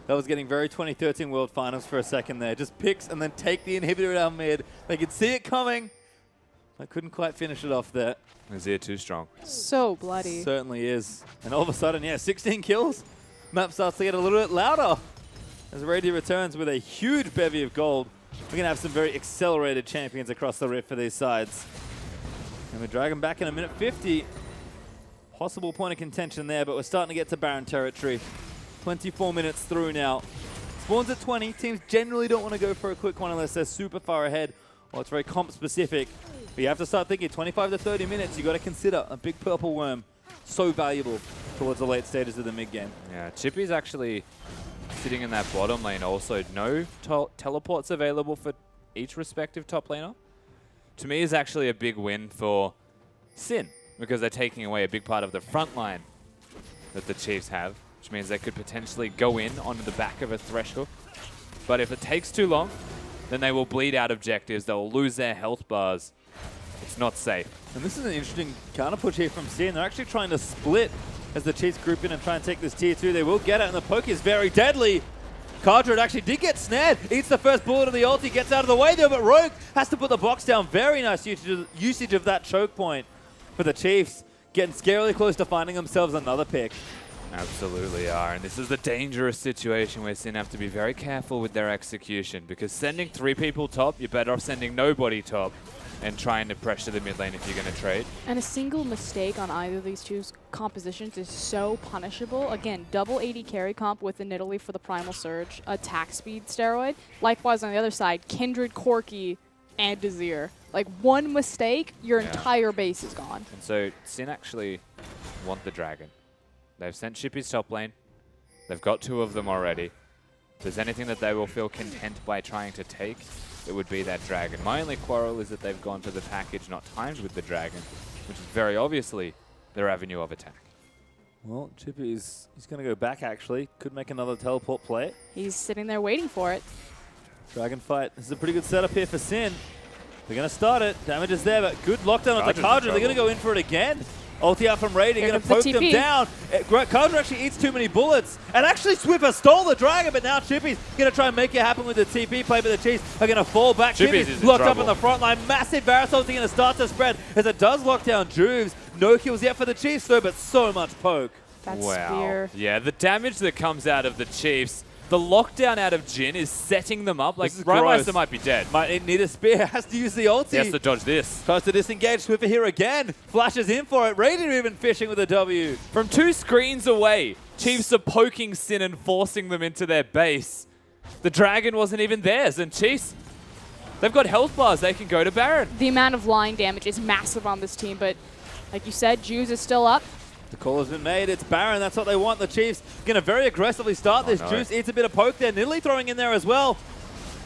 S1: That was getting very 2013 World Finals for a second there. Just picks and then take the inhibitor down mid. They could see it coming. I couldn't quite finish it off there.
S5: Azir too strong.
S6: So bloody.
S1: Certainly is. And all of a sudden, yeah, 16 kills. Map starts to get a little bit louder as Radiant returns with a huge bevy of gold. We're going to have some very accelerated champions across the rift for these sides. And we drag them back in a minute 50. Possible point of contention there, but we're starting to get to Baron territory. 24 minutes through now. Spawns at 20. Teams generally don't want to go for a quick one unless they're super far ahead Well, it's very comp specific. But you have to start thinking 25 to 30 minutes. You got to consider a big purple worm. So valuable towards the late stages of the mid game.
S5: Yeah, Chippy's actually sitting in that bottom lane also. No teleports available for each respective top laner. To me, is actually a big win for Sin, because they're taking away a big part of the front line that the Chiefs have, which means they could potentially go in onto the back of a Thresh hook. But if it takes too long, then they will bleed out objectives. They will lose their health bars. It's not safe.
S1: And this is an interesting counter push here from Sin. They're actually trying to split as the Chiefs group in and try and take this tier 2. They will get it, and the poke is very deadly. Cardred actually did get snared. Eats the first bullet of the ulti, gets out of the way though, but Rogue has to put the box down. Very nice usage of that choke point for the Chiefs. Getting scarily close to finding themselves another pick.
S5: Absolutely are, and this is the dangerous situation where Sin have to be very careful with their execution, because sending 3 people top, you're better off sending nobody top and trying to pressure the mid lane if you're going to trade.
S6: And a single mistake on either of these two compositions is so punishable. Again, double 80 carry comp with the Nidalee for the Primal Surge, attack speed steroid. Likewise on the other side, Kindred, Corki, and Desir. Like one mistake, your entire base is gone.
S5: And so Sin actually want the dragon. They've sent Chippy's top lane. They've got 2 of them already. If there's anything that they will feel content by trying to take, it would be that dragon. My only quarrel is that they've gone for the package not timed with the dragon, which is very obviously their avenue of attack.
S1: Well, Chippy he's going to go back actually. Could make another teleport play.
S6: He's sitting there waiting for it.
S1: Dragon fight. This is a pretty good setup here for Sin. They're going to start it. Damage is there, but good lockdown on the Cardred. They're going to go in for it again. Ulti out from Raid, going to poke them down. Cardred actually eats too many bullets. And actually Swiffer stole the dragon, but now Chippy's going to try and make it happen with the TP play, but the Chiefs are going to fall back. Chippy's locked up on the front line. Massive Varus ulti going to start to spread as it does lock down Juves. No kills yet for the Chiefs though, but so much poke.
S6: That's spear.
S5: Yeah, the damage that comes out of the Chiefs, the lockdown out of Jhin is setting them up. Like, Rymeister might be dead.
S1: Might need a spear. Has to use the ulti.
S5: He has to dodge this.
S1: Tries to disengage. Swiffer here again. Flashes in for it. Radiant even fishing with a W.
S5: From 2 screens away, Chiefs are poking Sin and forcing them into their base. The dragon wasn't even theirs, and Chiefs, they've got health bars. They can go to Baron.
S6: The amount of line damage is massive on this team, but like you said, Juves is still up.
S1: The call has been made. It's Baron. That's what they want. The Chiefs going to very aggressively start this. Juice eats a bit of poke there. Nidalee throwing in there as well.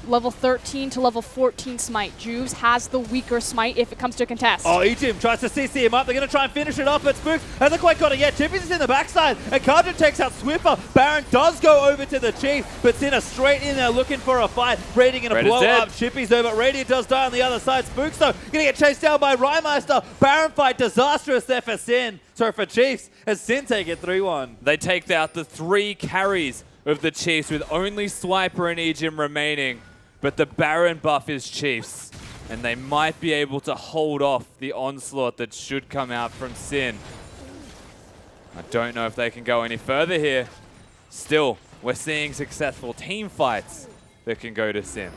S6: Level 13 to level 14 smite. Juves has the weaker smite if it comes to contest.
S1: Oh, Ejim tries to CC him up. They're going to try and finish it off, but Spooks hasn't quite got it yet. Chippy's is in the backside, and Cardred takes out Swiffer. Baron does go over to the Chief, but Sinner straight in there looking for a fight. Radiant going to blow up. Chippy's over. Radiant does die on the other side. Spooks, though, going to get chased down by Rymeister. Baron fight disastrous there for Sin. Sorry, for Chiefs, as Sin take it 3-1.
S5: They take out the 3 carries of the Chiefs with only Swiper and Ejim remaining. But the Baron buff is Chiefs, and they might be able to hold off the onslaught that should come out from Sin. I don't know if they can go any further here. Still, we're seeing successful team fights that can go to Sin.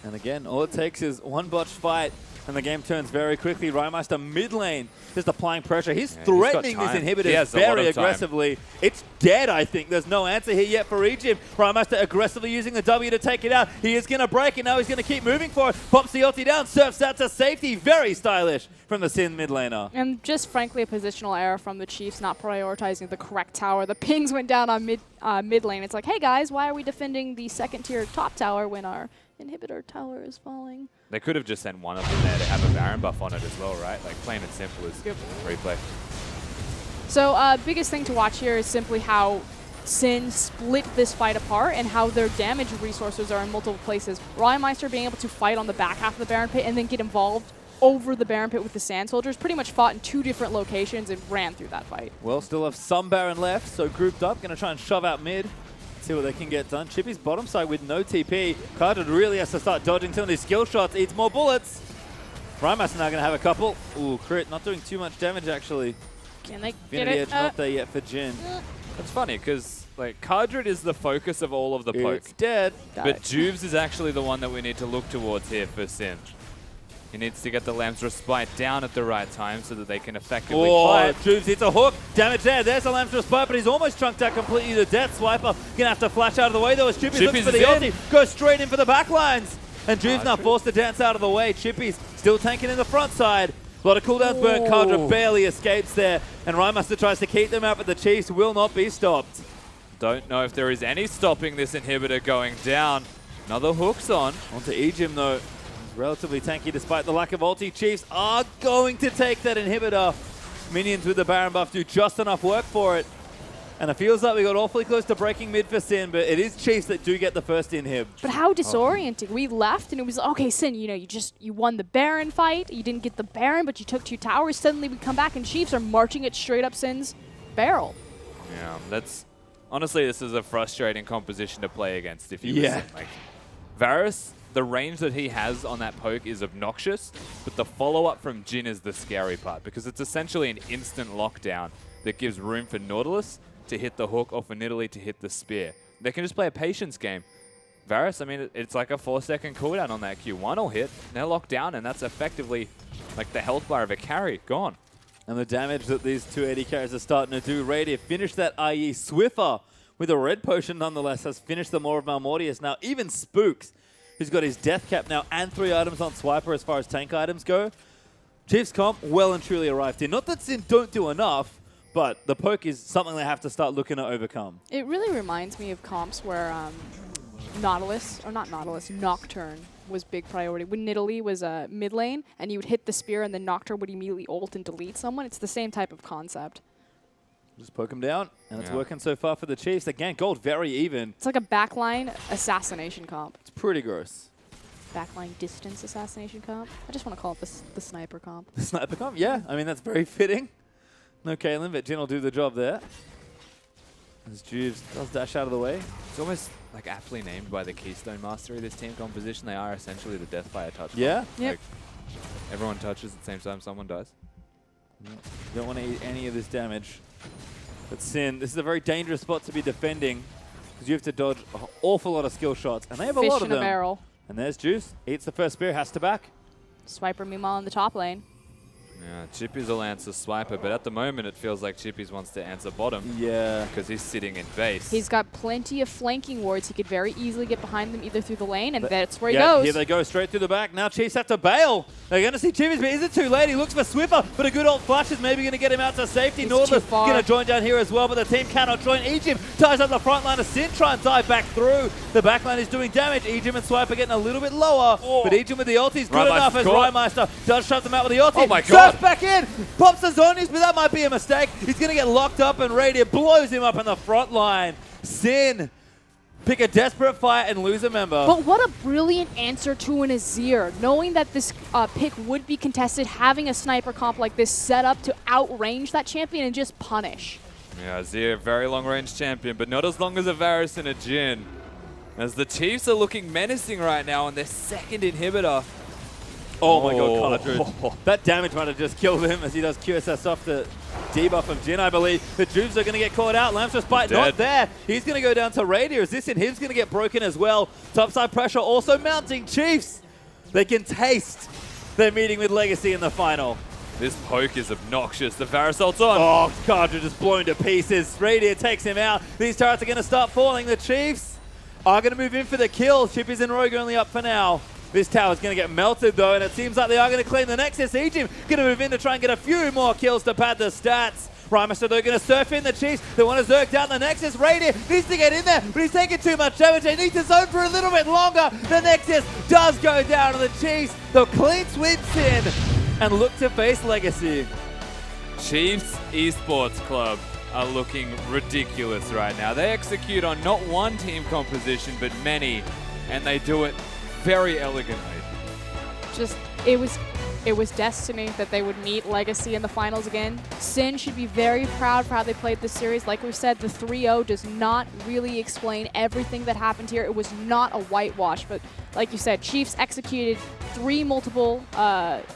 S1: And again, all it takes is one botched fight, and the game turns very quickly. Rymeister mid lane just applying pressure. He's threatening this inhibitor very aggressively. It's dead, I think. There's no answer here yet for Ejim. Rymeister aggressively using the W to take it out. He is going to break it. Now he's going to keep moving for it. Pops the ulti down. Surfs out to safety. Very stylish from the Sin mid laner.
S6: And just frankly, a positional error from the Chiefs not prioritizing the correct tower. The pings went down on mid lane. It's like, hey guys, why are we defending the second tier top tower when our inhibitor tower is falling?
S5: They could have just sent one of them there to have a Baron buff on it as well, right? Like, plain and simple as replay.
S6: So biggest thing to watch here is simply how Sin split this fight apart and how their damage resources are in multiple places. Rymeister being able to fight on the back half of the Baron pit and then get involved over the Baron pit with the Sand Soldiers. Pretty much fought in 2 different locations and ran through that fight.
S1: Well, still have some Baron left, so grouped up. Going to try and shove out mid. See what they can get done. Chippy's bottom side with no TP. Cardred really has to start dodging some of these skill shots. Eats more bullets. Rymeister now going to have a couple. Ooh, crit. Not doing too much damage, actually.
S6: Can they
S1: Infinity
S6: get it?
S1: Edge not there yet for Jhin.
S5: It's funny, because like Cardred is the focus of all of the poke.
S1: It's dead.
S5: But Juves is actually the one that we need to look towards here for Sin. He needs to get the Lamb's Respite down at the right time so that they can effectively fight.
S1: Juves hits a hook. Damage there. There's the Lamb's Respite, but he's almost chunked out completely to death. Swiper going to have to flash out of the way, though, as Chippy's looking for the ulti. Goes straight in for the backlines. And Juve's now forced to dance out of the way. Chippy's still tanking in the front side. A lot of cooldowns burnt. Kadra barely escapes there. And Rhymaster tries to keep them out, but the Chiefs will not be stopped.
S5: Don't know if there is any stopping this inhibitor going down. Another hook's on.
S1: Onto Ejim though. He's relatively tanky despite the lack of ulti. Chiefs are going to take that inhibitor. Minions with the Baron buff do just enough work for it. And it feels like we got awfully close to breaking mid for Sin, but it is Chiefs that do get the first inhib.
S6: But how disorienting. We left and it was, okay, Sin, you know, you won the Baron fight. You didn't get the Baron, but you took 2 towers. Suddenly we come back and Chiefs are marching it straight up Sin's barrel.
S5: Yeah, that's... Honestly, this is a frustrating composition to play against if you listen. Like, Varus, the range that he has on that poke is obnoxious, but the follow-up from Jhin is the scary part, because it's essentially an instant lockdown that gives room for Nautilus to hit the hook or for Nidalee to hit the spear. They can just play a patience game. Varus, I mean, it's like a 4-second cooldown on that Q. 1 will hit, they're locked down, and that's effectively like the health bar of a carry gone.
S1: And the damage that these 280 carries are starting to do. Radiant finished that IE. Swiffer, with a red potion nonetheless, has finished the Maw of Malmortius. Now, even Spooks, who's got his death cap now and 3 items on Swiper as far as tank items go. Chiefs comp well and truly arrived in. Not that Sin don't do enough, but the poke is something they have to start looking to overcome.
S6: It really reminds me of comps where Nocturne was big priority. When Nidalee was mid lane and you would hit the spear and then Nocturne would immediately ult and delete someone, it's the same type of concept.
S1: Just poke him down, and it's working so far for the Chiefs. Again, gold very even.
S6: It's like a backline assassination comp.
S1: It's pretty gross.
S6: Backline distance assassination comp? I just want to call it the sniper comp.
S1: The sniper comp? Yeah, I mean, that's very fitting. No Caitlyn, but Jhin will do the job there. As Juves does dash out of the way.
S5: It's almost like aptly named by the Keystone Master of this team composition. They are essentially the Deathfire touch.
S1: Yeah?
S6: Yep.
S5: Like, everyone touches at the same time someone dies.
S1: Don't want to eat any of this damage. But Sin, this is a very dangerous spot to be defending because you have to dodge an awful lot of skill shots, and they have a lot of
S6: Fish in a
S1: them.
S6: barrel.
S1: And there's Juice. Eats the first spear, has to back.
S6: Swiper meanwhile in the top lane.
S5: Yeah, Chippy's will answer Swiper, but at the moment it feels like Chippy's wants to answer bottom.
S1: Yeah.
S5: Because he's sitting in base.
S6: He's got plenty of flanking wards. He could very easily get behind them either through the lane, and that's where he
S1: Yeah,
S6: goes.
S1: here they go straight through the back. Now Chiefs have to bail. They're going to see Chippy's, but is it too late? He looks for Swiffer, but a good old flash is maybe going to get him out to safety.
S6: He's
S1: Nautilus
S6: too far.
S1: going to join down here as well, but the team cannot join. Ejim ties up the front line of Sin, try and dive back through. The back line is doing damage. Ejim and Swiper getting a little bit lower, but Ejim with the ulti is good enough as Rymeister does shut them out with the ulti.
S5: Oh my god.
S1: Surfs back in, pops the zonies, but that might be a mistake. He's going to get locked up, and Radiant blows him up in the front line. Sin pick a desperate fight and lose a member.
S6: But what a brilliant answer to an Azir. Knowing that this pick would be contested, having a sniper comp like this set up to outrange that champion and just punish.
S5: Yeah, Azir, very long-range champion, but not as long as a Varus and a Jhin. As the Chiefs are looking menacing right now on their second inhibitor.
S1: Oh my god, Cartridge. That damage might have just killed him as he does QSS off the debuff of Jhin, I believe. The Juves are going to get caught out. Lamps Bite not there. He's going to go down to Radier. Is this inhib's going to get broken as well? Topside pressure also mounting. Chiefs, they can taste their meeting with Legacy in the final.
S5: This poke is obnoxious. The Varus ult's on.
S1: Oh, Cartridge is blown to pieces. Radier takes him out. These turrets are going to start falling. The Chiefs are going to move in for the kill. Chippy's and Rogue only up for now. This tower's going to get melted, though, and it seems like they are going to claim the Nexus. Ejim going to move in to try and get a few more kills to pad the stats. Rhymaster, they're going to surf in the Chiefs. They want to zerk down the Nexus. Radiant needs to get in there, but he's taking too much damage. They need to zone for a little bit longer. The Nexus does go down to the Chiefs. They'll clean sweeps in and look to face Legacy.
S5: Chiefs Esports Club are looking ridiculous right now. They execute on not one team composition, but many, and they do it very elegantly.
S6: Just, it was destiny that they would meet Legacy in the finals again. Sin should be very proud for how they played this series. Like we said, the 3-0 does not really explain everything that happened here. It was not a whitewash, but like you said, Chiefs executed 3 multiple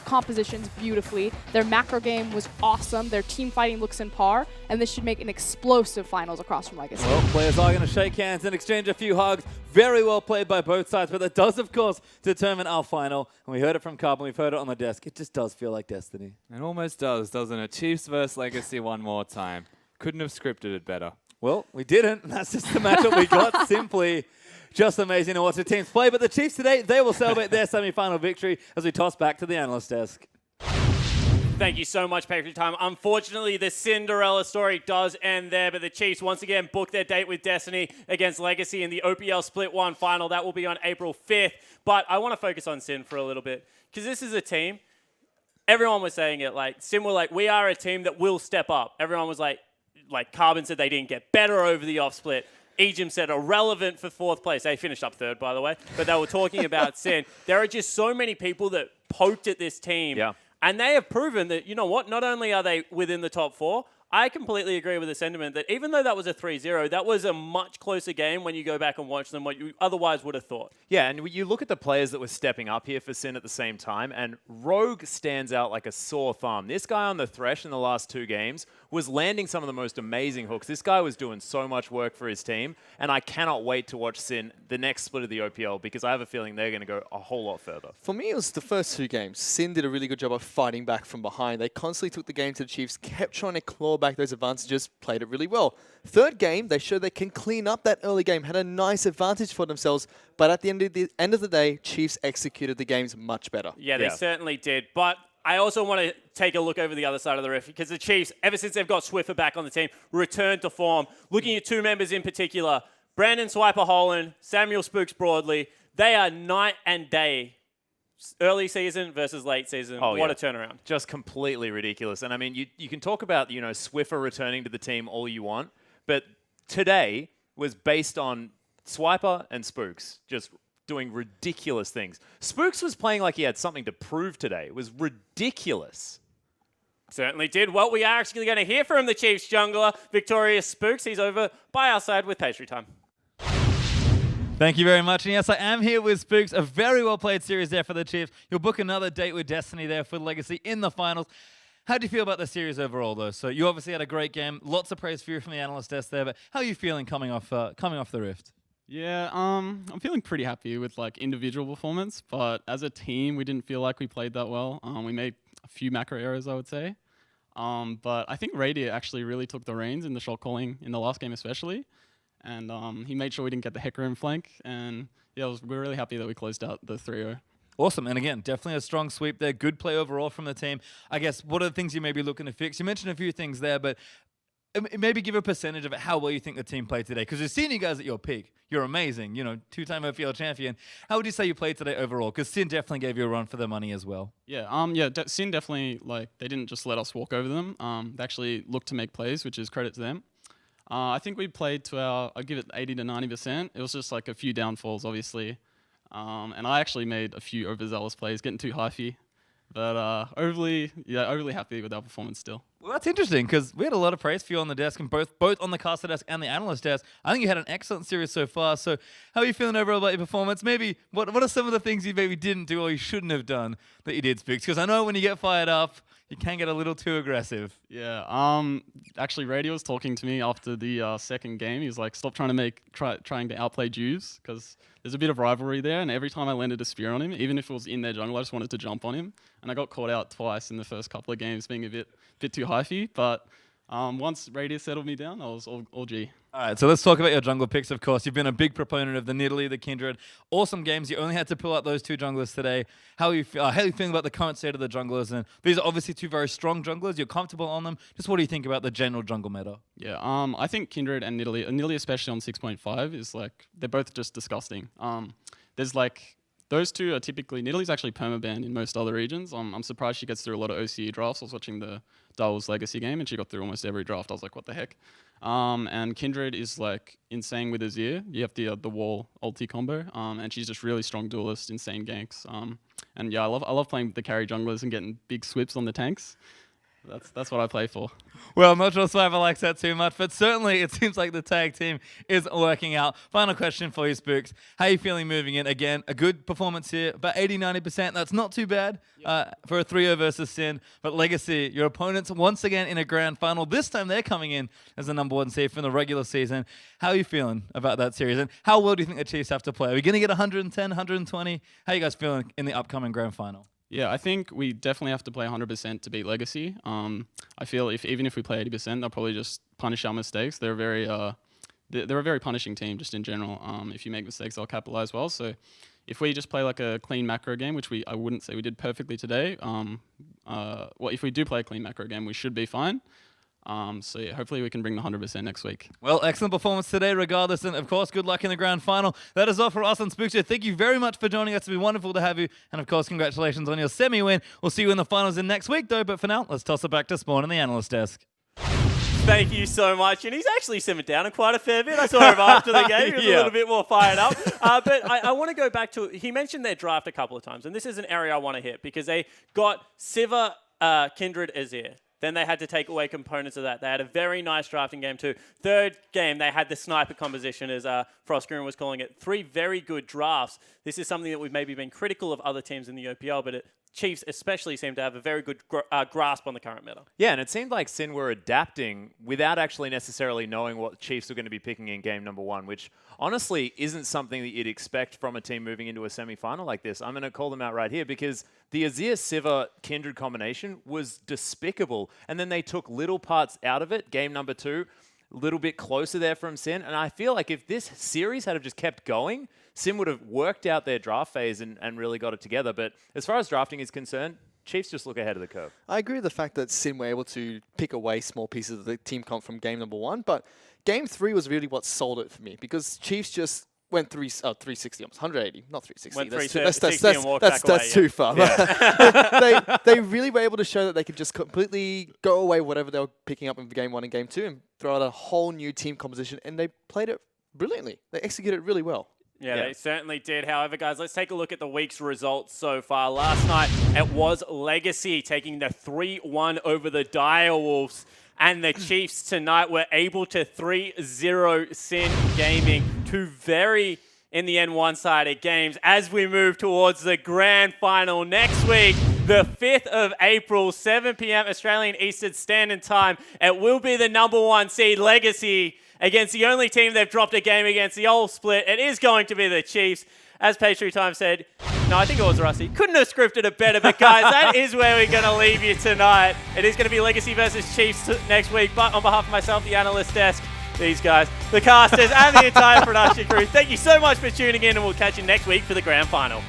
S6: compositions beautifully. Their macro game was awesome. Their team fighting looks in par, and this should make an explosive finals across from Legacy.
S1: Well, players are going to shake hands and exchange a few hugs. Very well played by both sides, but that does, of course, determine our final. And we heard it from Carbon, we've heard it on the desk. It just does feel like destiny.
S5: It almost does, doesn't it? Chiefs versus Legacy one more time. Couldn't have scripted it better.
S1: Well, we didn't. That's just the matchup we got. Simply Just amazing to watch the teams play. But the Chiefs today, they will celebrate their semi-final victory as we toss back to the analyst desk.
S2: Thank you so much, Patriot Time. Unfortunately, the Cinderella story does end there, but the Chiefs once again book their date with Destiny against Legacy in the OPL Split 1 final. That will be on April 5th. But I want to focus on Sin for a little bit, because this is a team, everyone was saying it, like, Sin were like, we are a team that will step up. Everyone was like Carbon said they didn't get better over the off-split. Ejim said irrelevant for 4th place. They finished up 3rd, by the way, but they were talking about Sin. There are just so many people that poked at this team.
S3: Yeah.
S2: And they have proven that, you know what, not only are they within the top 4, I completely agree with the sentiment that even though that was a 3-0, that was a much closer game when you go back and watch them what you otherwise would have thought.
S3: Yeah, and you look at the players that were stepping up here for Sin at the same time, and Rogue stands out like a sore thumb. This guy on the Thresh in the last 2 games was landing some of the most amazing hooks. This guy was doing so much work for his team, and I cannot wait to watch Sin the next split of the OPL because I have a feeling they're going to go a whole lot further.
S4: For me, it was the first 2 games. Sin did a really good job of fighting back from behind. They constantly took the game to the Chiefs, kept trying to claw back those advantages, played it really well. 3rd game, they showed they can clean up that early game, had a nice advantage for themselves, but at the end of the day, Chiefs executed the games much better.
S2: Yeah, they certainly did. But I also want to take a look over the other side of the rift because the Chiefs, ever since they've got Swiffer back on the team, returned to form. Looking at 2 members in particular, Brandon Swiper Holland, Samuel Spooks Broadley, they are night and day. Early season versus late season.
S3: Oh,
S2: what
S3: yeah.
S2: a turnaround.
S3: Just completely ridiculous. And I mean, you can talk about, Swiffer returning to the team all you want, but today was based on Swiper and Spooks just doing ridiculous things. Spooks was playing like he had something to prove today. It was ridiculous.
S2: Certainly did. Well, we are actually going to hear from the Chiefs jungler, Victorious Spooks. He's over by our side with Pastry Time.
S1: Thank you very much. And yes, I am here with Spooks. A very well-played series there for the Chiefs. You'll book another date with Destiny there for Legacy in the finals. How do you feel about the series overall, though? So you obviously had a great game. Lots of praise for you from the analyst desk there. But how are you feeling coming off the Rift?
S7: Yeah, I'm feeling pretty happy with individual performance, but as a team, we didn't feel like we played that well. We made a few macro errors, I would say. But I think Radiant actually really took the reins in the shot calling in the last game especially. And he made sure we didn't get the Hecker in flank. And yeah, we're really happy that we closed out the 3-0.
S1: Awesome. And again, definitely a strong sweep there. Good play overall from the team. I guess, what are the things you may be looking to fix? You mentioned a few things there, but maybe give a percentage of how well you think the team played today. Because we've seen you guys at your peak. You're amazing. 2-time OPL champion. How would you say you played today overall? Because Sin definitely gave you a run for their money as well.
S7: Yeah, Sin definitely, they didn't just let us walk over them. They actually looked to make plays, which is credit to them. I think we played to I'd give it 80 to 90%. It was just a few downfalls, obviously. And I actually made a few overzealous plays, getting too hyphy. But overly happy with our performance still.
S1: Well, that's interesting because we had a lot of praise for you on the desk, and both on the caster desk and the analyst desk. I think you had an excellent series so far. So how are you feeling overall about your performance? Maybe what are some of the things you maybe didn't do or you shouldn't have done that you did, Spooks? Because I know when you get fired up, you can get a little too aggressive.
S7: Yeah. Actually, Radio was talking to me after the second game. He was like, "Stop trying to outplay Jews," because there's a bit of rivalry there. And every time I landed a spear on him, even if it was in their jungle, I just wanted to jump on him. And I got caught out twice in the first couple of games, being a bit too hyphy. But once Radio settled me down, I was all G.
S1: All right, so let's talk about your jungle picks, of course. You've been a big proponent of the Nidalee, the Kindred. Awesome games. You only had to pull out those 2 junglers today. How are you feeling about the current state of the junglers? And these are obviously 2 very strong junglers. You're comfortable on them. Just what do you think about the general jungle meta?
S7: Yeah, I think Kindred and Nidalee especially on 6.5 is they're both just disgusting. There's those 2 are typically, Nidalee's actually permabanned in most other regions. I'm surprised she gets through a lot of OCE drafts. I was watching the Doubles Legacy game and she got through almost every draft. I was like, what the heck? And Kindred is insane with Azir. You have the wall ulti combo, and she's just really strong duelist, insane ganks. And yeah, I love playing the carry junglers and getting big swips on the tanks. That's what I play for.
S1: Well, I'm not sure Swiper likes that too much, but certainly it seems like the tag team is working out. Final question for you, Spooks. How are you feeling moving in? Again, a good performance here, about 80-90%. That's not too bad for a 3-0 versus Sin. But Legacy, your opponents once again in a grand final. This time they're coming in as the number 1 seed from the regular season. How are you feeling about that series? And how well do you think the Chiefs have to play? Are we going to get 110, 120? How are you guys feeling in the upcoming grand final?
S7: Yeah, I think we definitely have to play 100% to beat Legacy. I feel even if we play 80%, they'll probably just punish our mistakes. They're very they're a very punishing team just in general. If you make mistakes, they'll capitalize well. So if we just play like a clean macro game, which I wouldn't say we did perfectly today, if we do play a clean macro game, we should be fine. So yeah, hopefully we can bring the 100% next week.
S1: Well, excellent performance today regardless, and of course, good luck in the grand final. That is all for us on Spookshare. Thank you very much for joining us. It's been wonderful to have you, and of course, congratulations on your semi-win. We'll see you in the finals in next week, though, but for now, let's toss it back to Spawn and the analyst desk.
S2: Thank you so much. And he's actually simmered down quite a fair bit. I saw him after the game. He was a little bit more fired up. But I want to go back to, he mentioned their draft a couple of times, and this is an area I want to hit because they got Sivir, Kindred, Azir. Then they had to take away components of that. They had a very nice drafting game too. Third game, they had the sniper composition, as Frostgrim was calling it. 3 very good drafts. This is something that we've maybe been critical of other teams in the OPL, but Chiefs especially seem to have a very good grasp on the current meta.
S3: Yeah, and it seemed like Sin were adapting without actually necessarily knowing what Chiefs were going to be picking in game number 1, which honestly isn't something that you'd expect from a team moving into a semi-final like this. I'm going to call them out right here because the Azir Sivir Kindred combination was despicable, and then they took little parts out of it. Game number 2, a little bit closer there from Sin, and I feel like if this series had have just kept going, Sin would have worked out their draft phase and really got it together. But as far as drafting is concerned, Chiefs just look ahead of the curve.
S4: I agree with the fact that Sin were able to pick away small pieces of the team comp from game number 1, but game 3 was really what sold it for me because Chiefs just went 360, almost 180, not 360.
S2: Went
S4: That's
S2: 360 and walked back
S4: that's
S2: away,
S4: too far. They really were able to show that they could just completely go away whatever they were picking up in game 1 and game 2 and throw out a whole new team composition, and they played it brilliantly. They executed it really well.
S2: Yeah, they certainly did. However, guys, let's take a look at the week's results so far. Last night, it was Legacy taking the 3-1 over the Direwolves. And the Chiefs tonight were able to 3-0 Sin Gaming. 2 very, in the end, one-sided games as we move towards the grand final next week. The 5th of April, 7 p.m. Australian Eastern Standard Time. It will be the number 1 seed Legacy against the only team they've dropped a game against, the old split. It is going to be the Chiefs. As Patriot Time said, no, I think it was Rusty. Couldn't have scripted it better, but guys, that is where we're going to leave you tonight. It is going to be Legacy versus Chiefs next week, but on behalf of myself, the analyst desk, these guys, the casters, and the entire production crew, thank you so much for tuning in, and we'll catch you next week for the grand final.